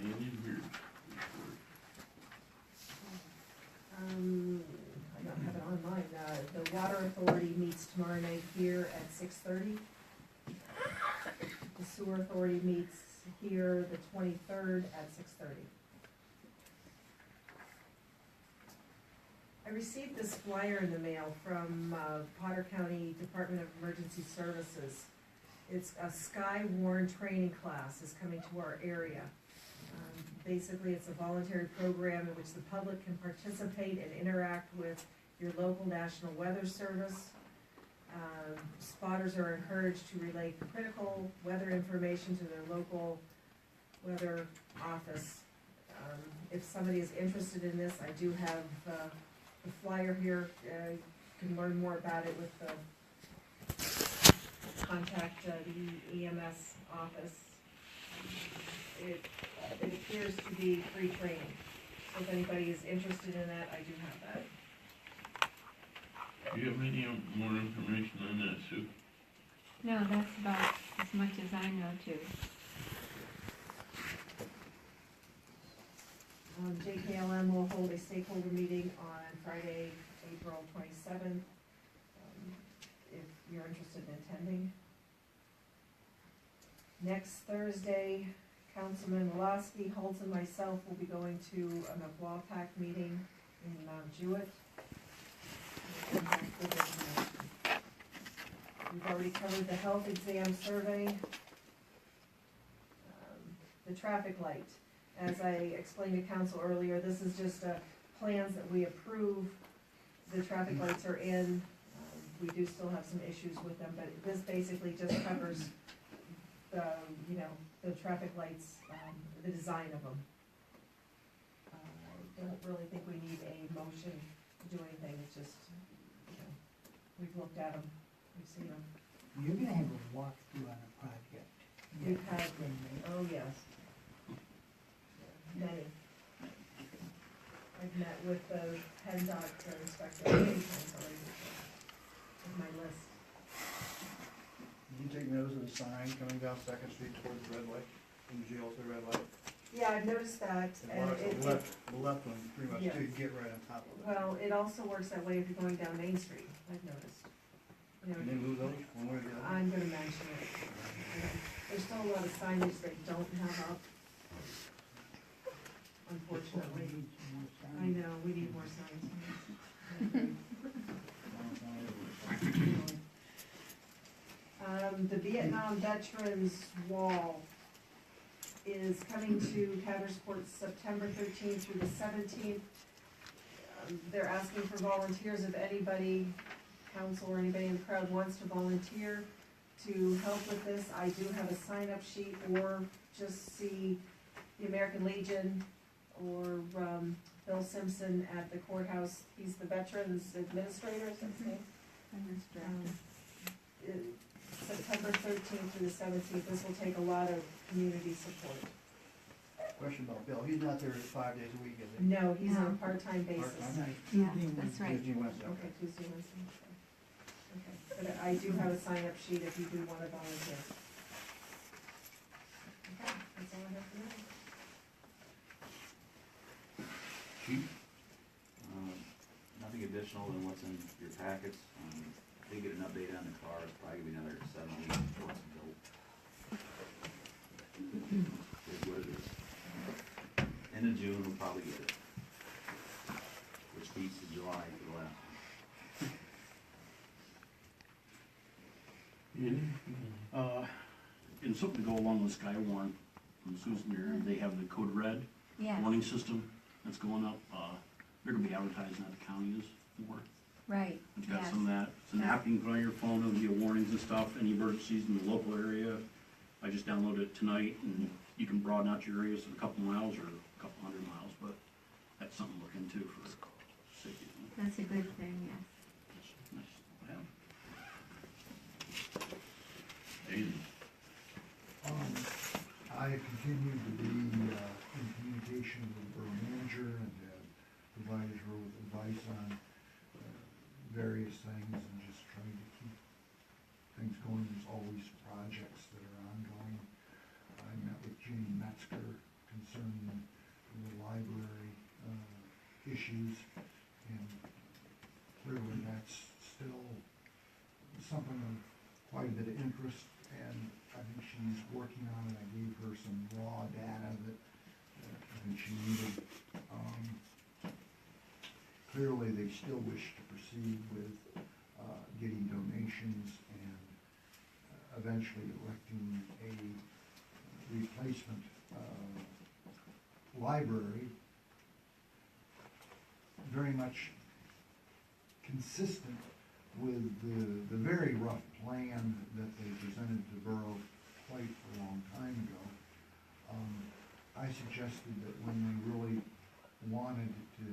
Million Beard I don't have it online, the water authority meets tomorrow night here at 6:30. The sewer authority meets here the 23rd at 6:30. I received this flyer in the mail from Potter County Department of Emergency Services. It's a Skywarn training class is coming to our area. Basically, it's a voluntary program in which the public can participate and interact with your local National Weather Service. Spotters are encouraged to relay critical weather information to their local weather office. If somebody is interested in this, I do have, the flyer here, you can learn more about it with the contact, the EMS office. It appears to be free training, so if anybody is interested in that, I do have that. Do you have any more information on that, Sue? No, that's about as much as I know too. JKLM will hold a stakeholder meeting on Friday, April 27th, if you're interested in attending. Next Thursday, Councilman Woloski, Holtz, and myself will be going to a McWalpack meeting in Mount Jewett. We've already covered the health exam survey. The traffic light. As I explained to council earlier, this is just plans that we approve. The traffic lights are in. We do still have some issues with them, but this basically just covers the, the traffic lights, the design of them. Don't really think we need a motion to do anything, it's just, we've looked at them, we've seen them. You're gonna have a walkthrough on a project. We've had, oh yes. Many. I've met with the PennDOT inspector many times already with my list. Did you take notice of the sign coming down Second Street towards the red light, from the jail to the red light? Yeah, I've noticed that, and The left one, pretty much, Yes. too, you get right on top of it. well, it also works that way if you're going down Main Street, I've noticed. Can they move those one way or the other? I'm gonna mention it. There's still a lot of signage they don't have up, unfortunately. I know, we need more signs. The Vietnam Veterans Wall is coming to Coudersport September 13th through the 17th. They're asking for volunteers, if anybody, council or anybody in the crowd wants to volunteer to help with this. I do have a sign-up sheet, or just see the American Legion or Bill Simpson at the courthouse. He's the Veterans Administrator, is that his name? September 13th through the 17th, this will take a lot of community support. Question about Bill, he's not there 5 days a week, is he? No, he's on a part-time basis. Part-time? Yeah, that's right. Tuesday, Wednesday, Okay, Tuesday, Wednesday. Okay, but I do have a sign-up sheet if you do want to volunteer. Okay, that's all I have for now. Chief? Nothing additional than what's in your packets. Did get an update on the car, it's probably gonna be another 7 weeks before it's built. Is what it is. End of June, we'll probably get it. Which beats the July for the last one. And something to go along with Skywarn from Susan here, they have the code red Yeah. warning system that's going up. They're gonna be advertising that the county is for. Right, It's got yes. some of that. It's an app you can put on your phone, it'll give you warnings and stuff, any emergencies in the local area. I just downloaded it tonight, and you can broaden out your areas to a couple miles or a couple 100 miles, but that's something to look into for safety. That's a good thing, yes. Nice to have. Aidan. I have continued to be in communication with the borough manager and provided her with advice on various things and just trying to keep things going. There's always projects that are ongoing. I met with Janie Metzger concerning the library issues, and clearly that's still something of quite a bit of interest, and I think she's working on it. I gave her some raw data that I think she needed. Clearly, they still wish to proceed with getting donations and eventually erecting a replacement library, very much consistent with the very rough plan that they presented to the borough quite a long time ago. I suggested that when they really wanted to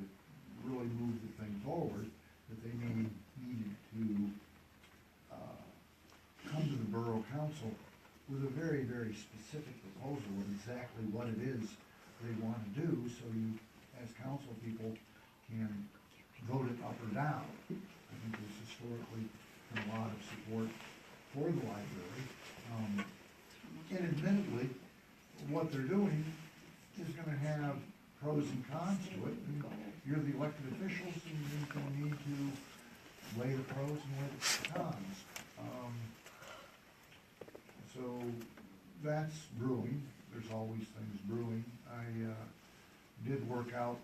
really move the thing forward, that they needed to come to the Borough Council with a very, very specific proposal of exactly what it is they want to do, so you, as council people, can vote it up or down. I think there's historically been a lot of support for the library. And admittedly, what they're doing is gonna have pros and cons to it. And you're the elected officials, and you're gonna need to weigh the pros and weigh the cons. So that's brewing. There's always things brewing. I did work out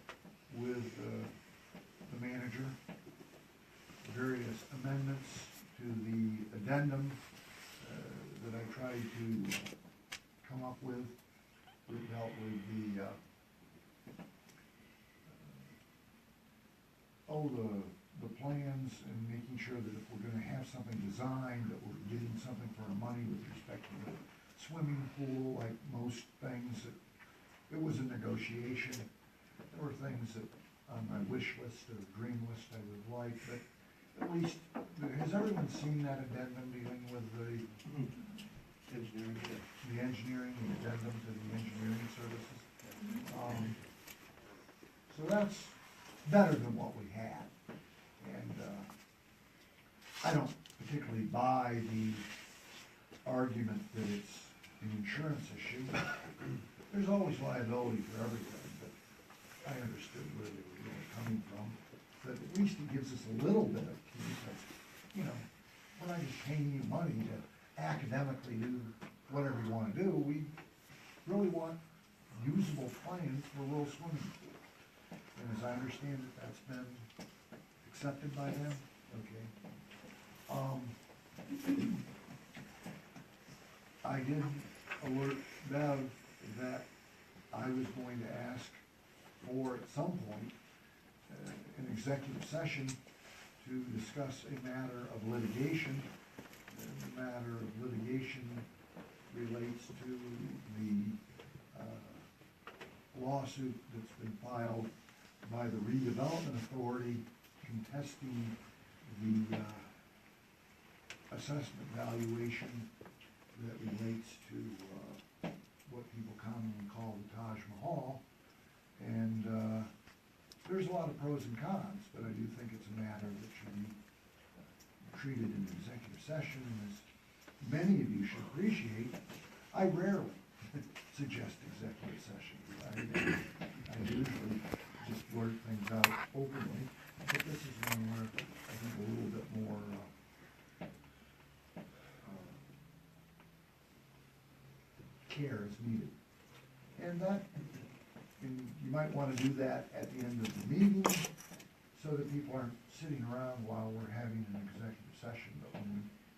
with the manager various amendments to the addendum that I tried to come up with. It dealt with the plans and making sure that if we're gonna have something designed, that we're getting something for our money with respect to the swimming pool, like most things. It was a negotiation. There were things that on my wish list or dream list I would like, but at least, has everyone seen that addendum dealing with the engineering, the addendum to the engineering services? So that's better than what we had. And I don't particularly buy the argument that it's an insurance issue. There's always liability for everything, but I understood where they were really coming from. But at least it gives us a little bit of peace of, you know, we're not just paying you money to academically do whatever you want to do. We really want usable plans for rural swimming pool. And as I understand it, that's been accepted by them? Okay. I did alert Bev that I was going to ask for, at some point, an executive session to discuss a matter of litigation. The matter of litigation relates to the lawsuit that's been filed by the redevelopment authority contesting the assessment valuation that relates to what people commonly call the Taj Mahal. And there's a lot of pros and cons, but I do think it's a matter that should be treated in executive session. And as many of you should appreciate, I rarely suggest executive session. I usually just blurt things out openly, but this is one where I think a little bit more care is needed. And that, and you might want to do that at the end of the meeting so that people aren't sitting around while we're having an executive session. But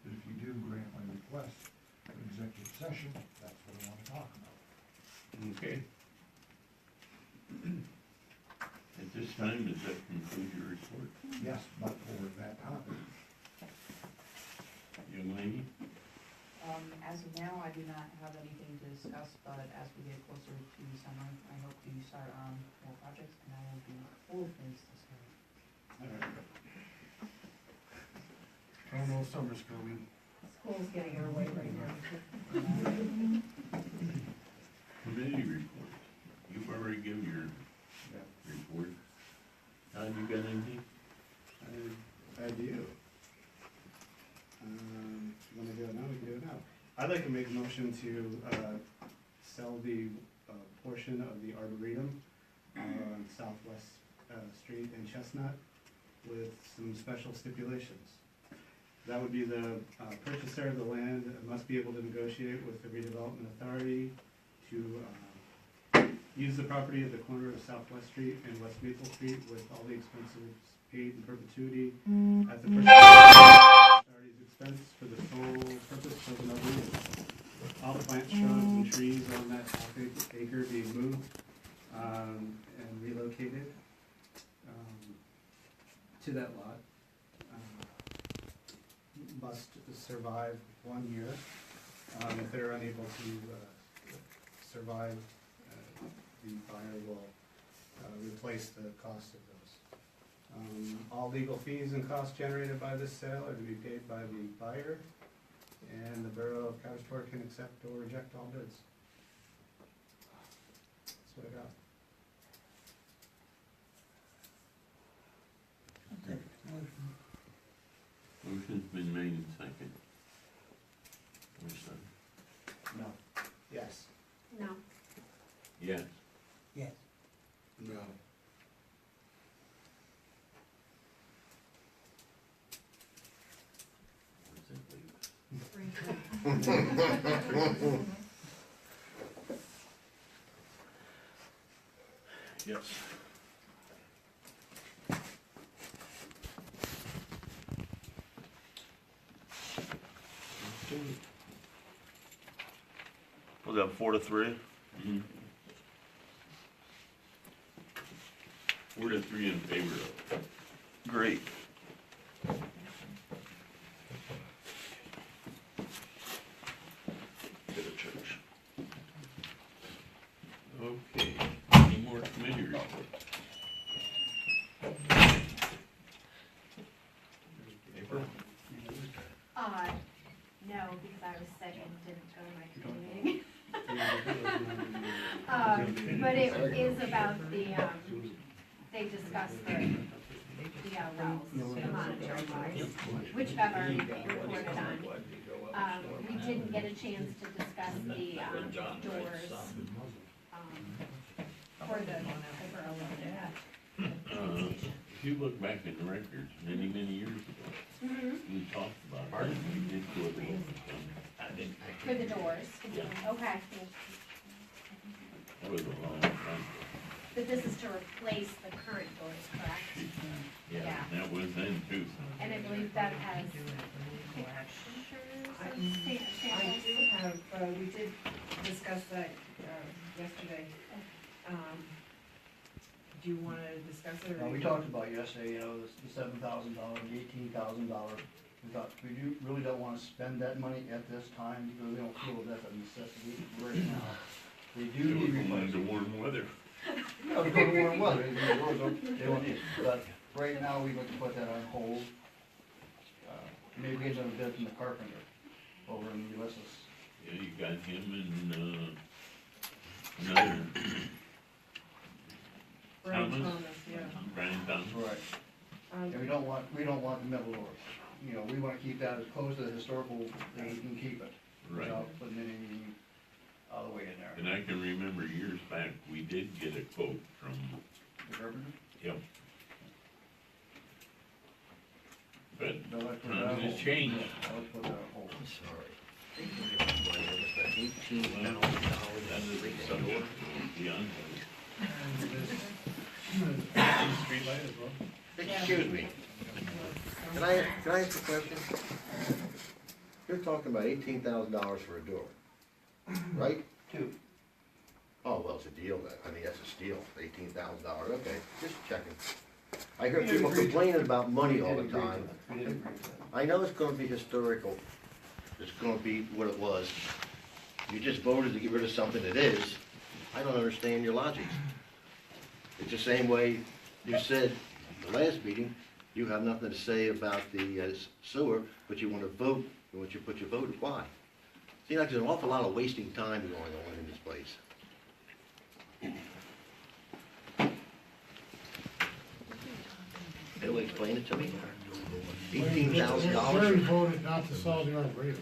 if you do grant my request for executive session, that's what I want to talk about. Okay. At this time, does that conclude your report? Yes, but for that topic. Young lady? As of now, I do not have anything to discuss, but as we get closer to summer, I hope to start on more projects, and I will be full of things to start. Almost summer's coming. School's getting our way right now. Committee report. You've already given your report. Todd, you got anything? I do. You wanna do it now? We can do it now. I'd like to make a motion to sell the portion of the Arboretum on Southwest Street and Chestnut with some special stipulations. That would be the purchaser of the land must be able to negotiate with the redevelopment authority to use the property at the corner of Southwest Street and West Maple Street with all the expenses paid in perpetuity at the authority's expense for the sole purpose of an arboretum. All the plant shrubs and trees on that half-acre being moved and relocated to that lot. Must survive 1 year. If they're unable to survive the buyer will replace the cost of those. All legal fees and costs generated by this sale are to be paid by the buyer, and the Borough of Coudersport can accept or reject all bids. That's what I got. Motion's been made and second. No. Yes. No. Yes. Yes. No. Yes. Was that 4-3? Mhm. 4-3 in favor of. Great. Go to church. Okay, any more committee reports? April? No, because I was sick and didn't go to my committee meeting. But it is about the, they discussed the wells, the monitoring wells, which I've already reported on. We didn't get a chance to discuss the, doors, for the borough load If you look back in the records, many, many years ago, we talked about it, we did go over it. for the doors. Yeah. Okay. That was a long time ago. But this is to replace the current doors, correct? Yeah, that was then too. And I believe that has pictures I of do samples. have, we did discuss that, yesterday. Do you wanna discuss it or? We talked about yesterday, the $7,000, the $18,000. We thought, really don't wanna spend that money at this time because we don't feel that's a necessity right now. They do It was need going replacement. into warm weather. Yeah, we go to warm weather, they don't need it, but right now we'd like to put that on hold. Maybe get another bid from the carpenter over in Ulysses. Yeah, you got him and, another. Brian Thomas? Thomas, yeah. Brian Thomas. Right. And we don't want the metal doors. We wanna keep that as close to the historical, that we can keep it. Right. Without putting anything all the way in there. And I can remember years back, we did get a quote from, The carpenter? yep. But No, let's put that on times has hold. changed. Let's put that on hold. I'm sorry. Beyond. Streetlight as well? Excuse me. Can I ask a question? You're talking about $18,000 for a door, right? Two. Oh, well, it's a deal then. I mean, that's a steal, $18,000. Okay, just checking. I hear people complaining about money all the time. We didn't agree to that. I know it's gonna be historical. It's gonna be what it was. You just voted to get rid of something that is. I don't understand your logic. It's the same way you said the last meeting, you have nothing to say about the sewer, but you wanna vote, you want you to put your vote, why? Seems like there's an awful lot of wasting time going on in this place. Can you explain it to me? $18,000. Jerry voted not to sell the Arboretum.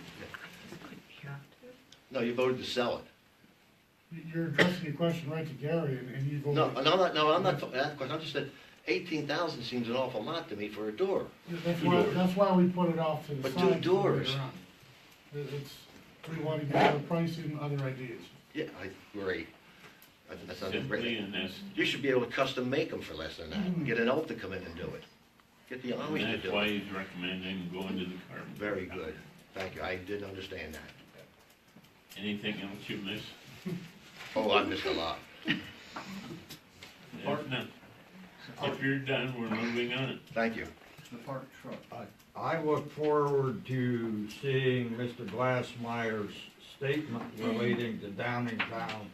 No, you voted to sell it. You're addressing the question right to Gary, and he voted. No, I'm not talking that question. I'm just saying, 18,000 seems an awful lot to me for a door. That's why we put it off to the But side. two for later doors. on. We want to get other pricing, other ideas. Yeah, great. That sounds Simply great. and that's, You should be able to custom make them for less than that. Get an elf to come in and do it. Get the and Amish to that's do why it. he's recommending going to the carbon. Very good. Thank you. I didn't understand that. Anything else you missed? Oh, I missed a lot. If not, if you're done, we're moving on. Thank you. The park truck. I look forward to seeing Mr. Glassmeyer's statement relating to Downingtown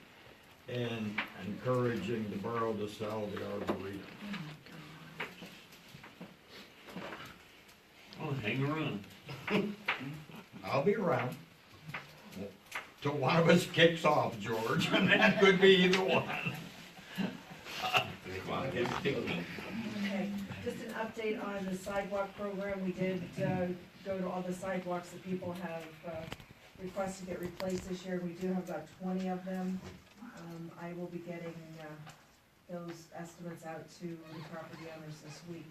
in encouraging the borough to sell the Arboretum. Oh, hang around. I'll be around. Till one of us kicks off, George, and that could be either one. Come on, get sticking. Okay, just an update on the sidewalk program. We did, go to all the sidewalks that people have, requested get replaced this year. We do have about 20 of them. I will be getting, those estimates out to the property owners this week.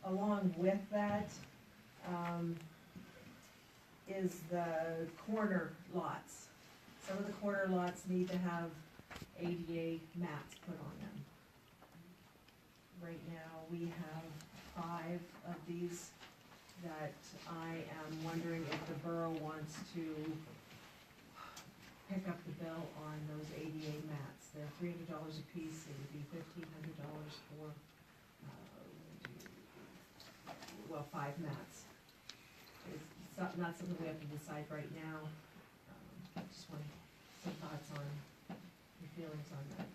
Along with that, is the corner lots. Some of the corner lots need to have ADA mats put on them. Right now, we have 5 of these that I am wondering if the borough wants to pick up the bill on those ADA mats. They're $300 a piece, it would be $1,500 for, 5 mats. It's not something we have to decide right now. Just want some thoughts on, your feelings on that.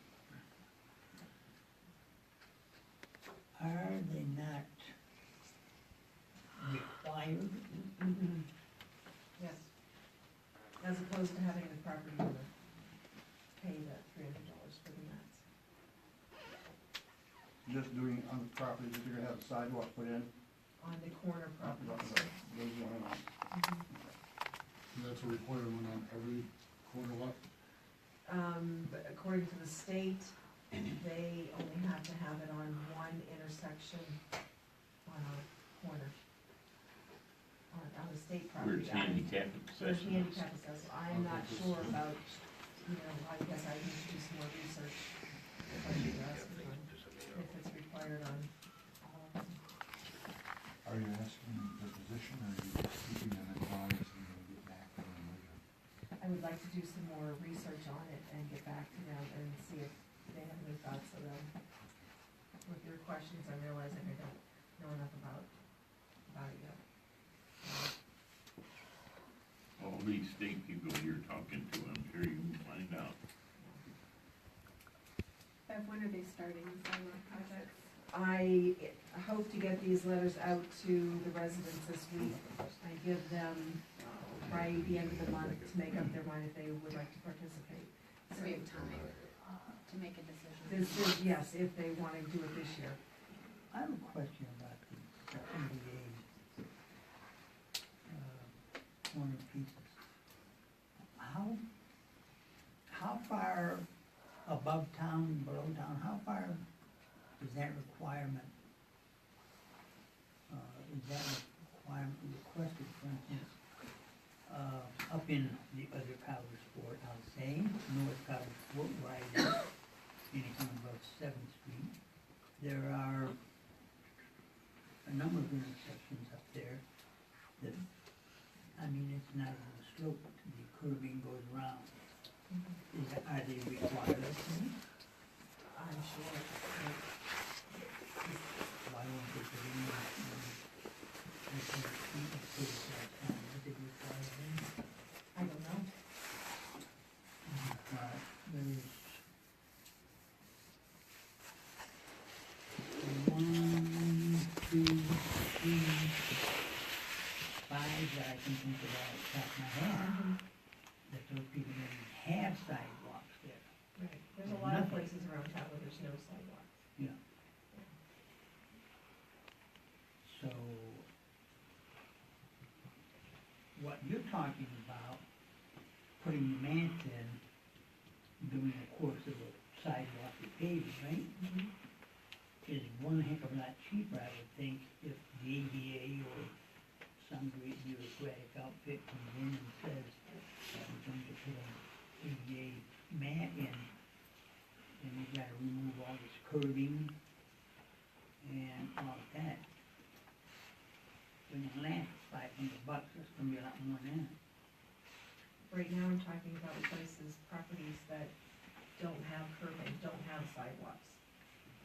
Are they not required? Yes. As opposed to having the property owner pay that $300 for the mats. Just doing on the property, that you're gonna have a sidewalk put in. On the corner properties. Those going on. That's a requirement on every corner lot? But according to the state, they only have to have it on one intersection on a corner. On the state Where property. it's handicap Where it's accessible. handicap accessible. I'm not sure about, I guess I need to do some more research. If I should ask them if it's required on all of them. Are you asking the position, or are you keeping them advised and then get back to them later? I would like to do some more research on it and get back to them and see if they have any thoughts of them. With your questions, I'm realizing I don't know enough about it yet. All these state people you're talking to, I'm sure you can find out. Bev, when are they starting the sidewalk projects? I hope to get these letters out to the residents this week. I give them by the end of the month to make up their mind if they would like to participate. So we have time to make a decision. This is, yes, if they want to do it this year. I have a question about the ADA corner pieces. How far above town, below town, how far is that requirement? Is that requirement requested, for instance, up in the other Coudersport, I'll say, North Coudersport, where I live, anything above 7th Street, there are a number of intersections up there that, I mean, it's not on a slope, the curving goes around. Are they required? I'm sure. Why won't they put in I don't know. There's 1, 2, 3, 5 that I can think of off the top of my head, that those people didn't have sidewalks there. Right, there's a lot of places around town where there's no sidewalks. Yeah. So, what you're talking about, putting the mats in, doing a course of a sidewalk with paving, right? Is one heck of a lot cheaper, I would think, if the ADA or some great bureaucratic outfit comes in and says, we're going to put an ADA mat in, and we've got to remove all this curving and all of that. When you last $500, that's gonna be a lot more than that. Right now, I'm talking about places, properties that don't have curbing, don't have sidewalks.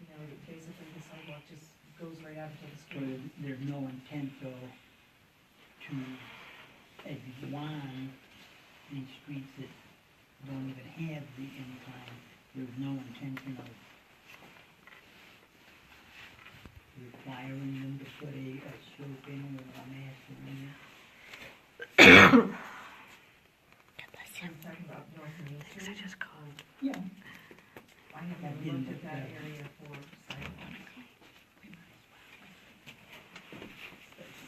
You know, basically the sidewalk just goes right out into the So street. there's no intent though to, as you go on these streets that don't even have the incline, there's no intention of requiring them to put a slope in or a master in it? I'm talking about North Main Street. Yeah. I haven't looked at that area for sidewalks.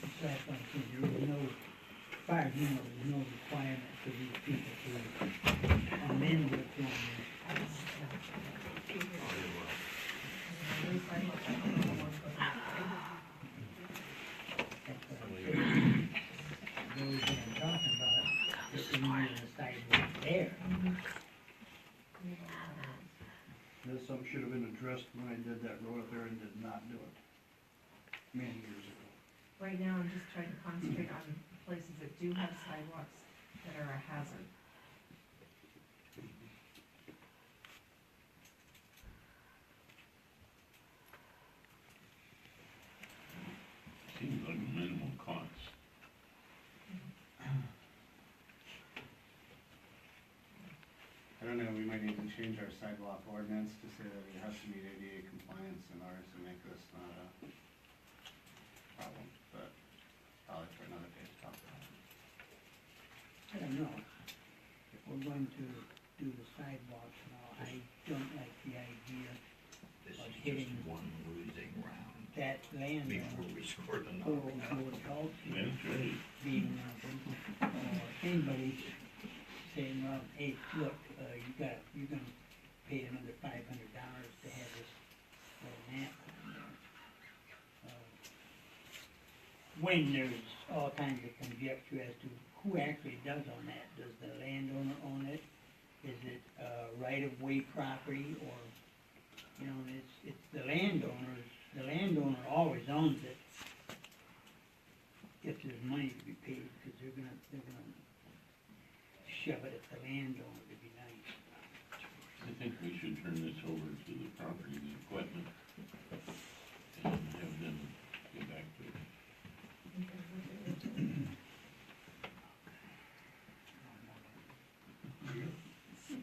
So that's what I'm saying, there is no, as far as you know, there's no requirement for these people to amend their plan. Those that I'm talking about, there's a sidewalk there. That's something should have been addressed when I did that road up there and did not do it many years ago. Right now, I'm just trying to concentrate on places that do have sidewalks that are a hazard. Seems like a minimal cost. I don't know, we might need to change our sidewalk ordinance to say that it has to meet ADA compliance in order to make this not a problem, but probably for another day to talk about. I don't know, if we're going to do the sidewalks now, I don't like the idea of hitting one losing round that land. before we score the Or knockdown. That's right. being one of them, or anybody saying, well, hey, look, you're gonna pay another $500 to have this little map on there. When there's all kinds of conjecture as to who actually does own that, does the landowner own it? Is it right-of-way property, or, you know, it's the landowner always owns it if there's money to be paid, because they're gonna shove it at the landowner to be nice. I think we should turn this over to the property and equipment and have them get back to it.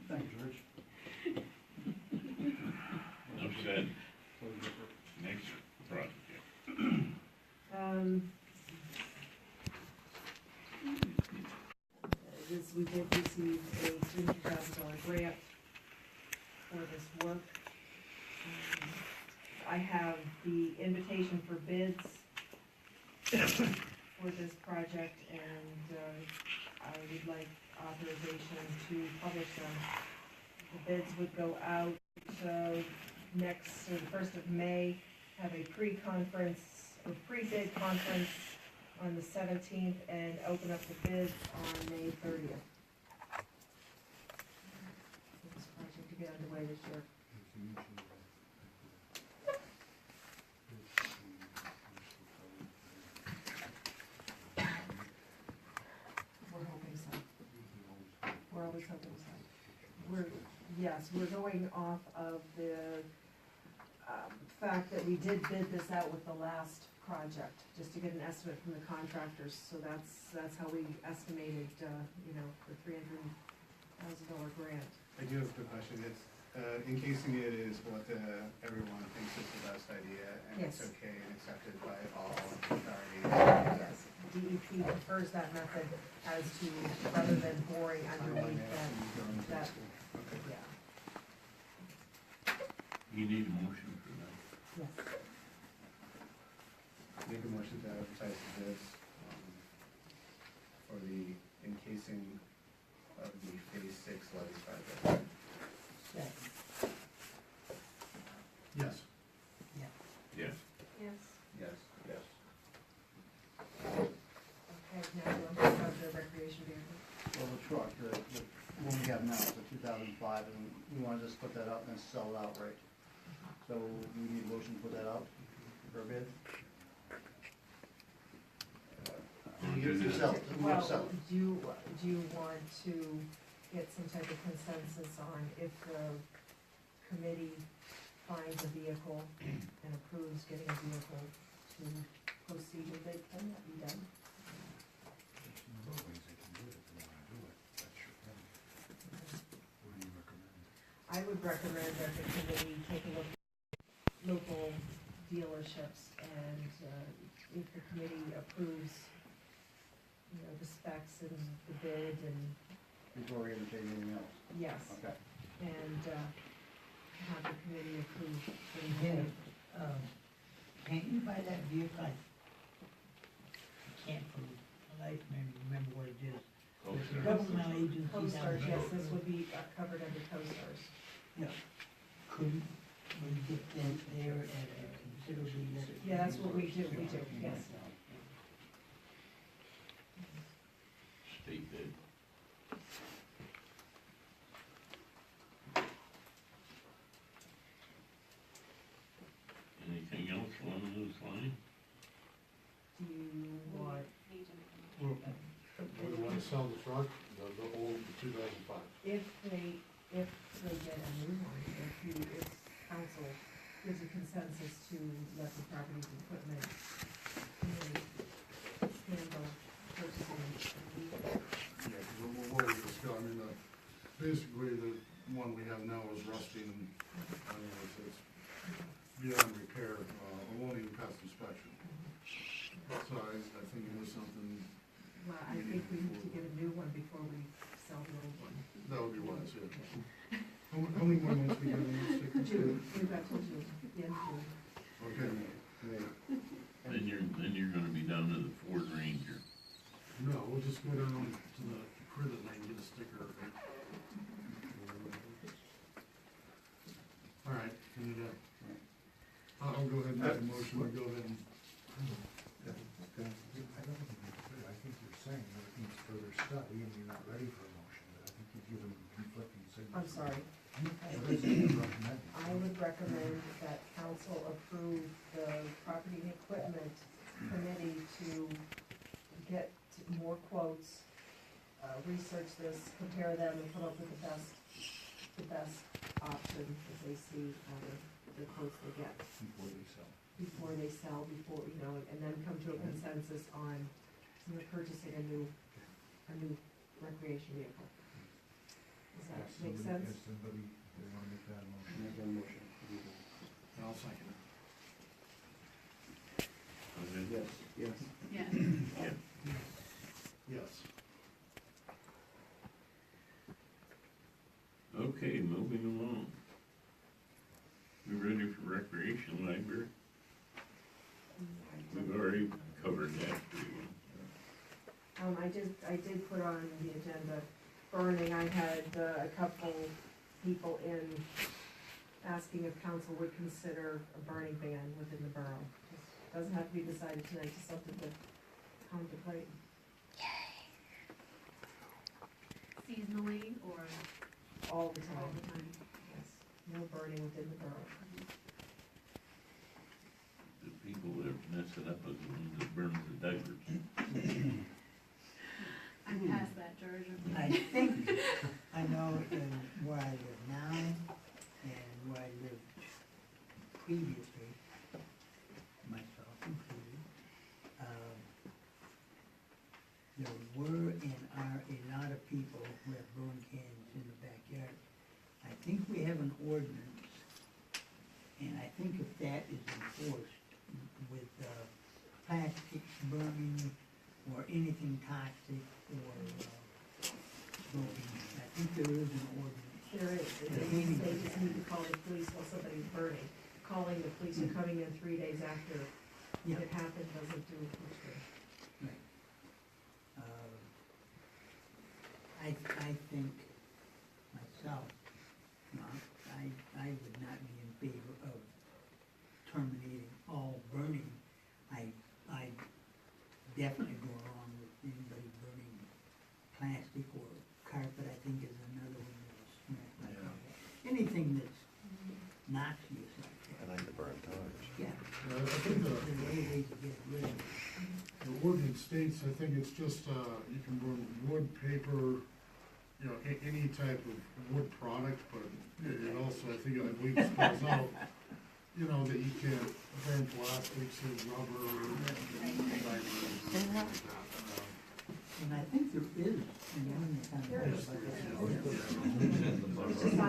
Thanks, Rich. Enough said. Next project. We did receive a $300,000 grant for this work. I have the invitation for bids for this project, and I would like authorization to publish them. The bids would go out the 1st of May, have a pre-conference, or pre-bid conference on the 17th, and open up the bids on May 30th. For this project to get underway this year. We're hoping so. We're always hoping so. We're going off of the fact that we did bid this out with the last project, just to get an estimate from the contractors, so that's how we estimated, the $300,000 grant. I do have a quick question. It's, encasing it is what everyone thinks is the best idea, and it's Yes. okay and accepted by all authorities. Yes, DEP prefers that method as to, rather than boring underneath that, yeah. You need a motion for that. Yes. Make a motion to advertise the bids for the encasing of the Phase 6 levee project. Yes. Yes. Yes. Yes. Yes. Okay, now we'll talk about the recreation vehicle. Well, the truck, the one we have now, it's a 2005, and we wanna just put that out and sell it outright. So we need a motion to put that out for a bid? To sell it, we want to sell Well, it. do you want to get some type of consensus on if the committee finds a vehicle and approves getting a vehicle to proceed with it, can that be done? There's some other ways they can do it if they wanna do it, that's your thing. What do you recommend? I would recommend that the committee take a look at local dealerships, and if the committee approves, you know, the specs and the bid and, Before we entertain anything else? yes, Okay. and have the committee approve. Yeah, can't you buy that vehicle? I can't for the life of me remember what it is. There's a governmental agency down Co-stars, the yes, road. this would be covered under co-stars. Yeah, couldn't we get them there at a considerably less? Yeah, that's what we do, yes. State bid. Anything else along those lines? Do you want? Well, we want to sell the truck, the old 2005. If they get a new one, if council gives a consensus to let the property and equipment committee handle purchasing. Yeah, what we discussed, I mean, basically, the one we have now is rusting, and, I mean, it's beyond repair, it won't even pass inspection. So I think it is something. Well, I think we need to get a new one before we sell the old one. That would be wise, yeah. How many more months we got in this sticker? June, we've got till June, the end of June. Okay. Then you're gonna be down to the Ford Ranger. No, we'll just go down to the credit line and get a sticker. All right, can you do that? I'll go ahead and make a motion, we go ahead and. I don't think you could. I think you're saying that it needs further study and you're not ready for a motion, but I think you've given conflicting signals. I'm sorry. What is it you recommend? I would recommend that council approve the property and equipment committee to get more quotes, research this, compare them, and come up with the best option that they see out of the quotes they get. Before they sell. Before, you know, and then come to a consensus on, you know, purchasing a new recreation vehicle. Does that make sense? If somebody, they wanna make that motion. Make that motion. I'll second it. Yes, yes. Yeah. Yes. Okay, moving along. We ready for recreation library? We've already covered that pretty well. I did put on the agenda burning. I had a couple people in asking if council would consider a burning ban within the borough. Just doesn't have to be decided tonight, just something to contemplate. Seasonally or? All the time. All the time. Yes, no burning within the borough. The people that mess it up are the ones that burn the diapers. I'm past that, George. I think I know where I live now and where I lived previously, myself included. There were and are a lot of people who have burn cans in the backyard. I think we have an ordinance, and I think if that is enforced with plastic burning or anything toxic or smoking, I think there is an ordinance. There is, they just need to call the police while somebody's burning. Calling the police or coming in 3 days after Yeah. it happened doesn't do much good. Right. I think myself, I would not be in favor of terminating all burning. I definitely go along with anybody burning plastic or carpet, I think is another one that'll smoke like that. Anything that's noxious like that. I like to burn tires. Yeah. I think There's a way to get rid of it. the ordinance states, I think it's just, you can burn wood, paper, you know, any type of wood product, but it also, I believe it spells out, you know, that you can't burn plastics and rubber, and things like that. And I think there is, and one that kind There of. is. It's just I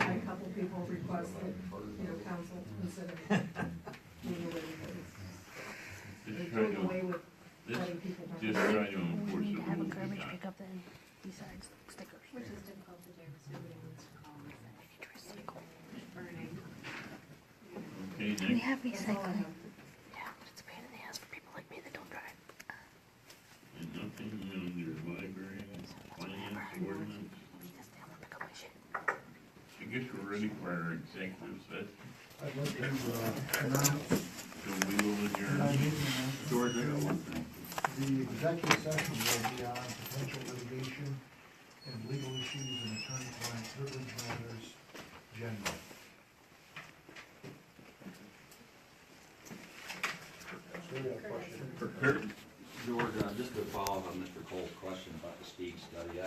had a couple people request that, council consider doing away with it. Just They're try doing to, away with let's letting people. just try to enforce the rules. pick up then, besides stickers. Which is difficult to do, because nobody wants to call and say, burning. Okay, We next, have recycling. Yeah, but it's a pain in the ass for people like me that don't drive. and nothing under library, finance, ordinance. I guess we're ready for our executive session, I'd like to announce so we will adjourn. George, I got one thing. the executive session will be on potential litigation and legal issues and attorney-client privilege matters generally. For Kurt, George, just to follow up on Mr. Cole's question about the speed study,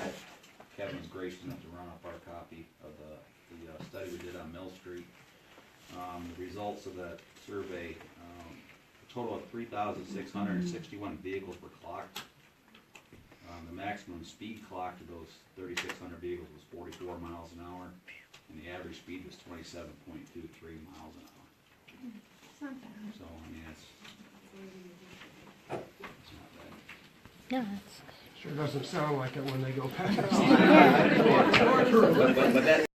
Kevin's gracious enough to run up our copy of the study we did on Mill Street. The results of that survey, a total of 3,661 vehicles were clocked. The maximum speed clocked of those 3,600 vehicles was 44 miles an hour, and the average speed was 27.23 miles an hour. It's not bad. So, I mean, it's not bad. Sure doesn't sound like it when they go past. But that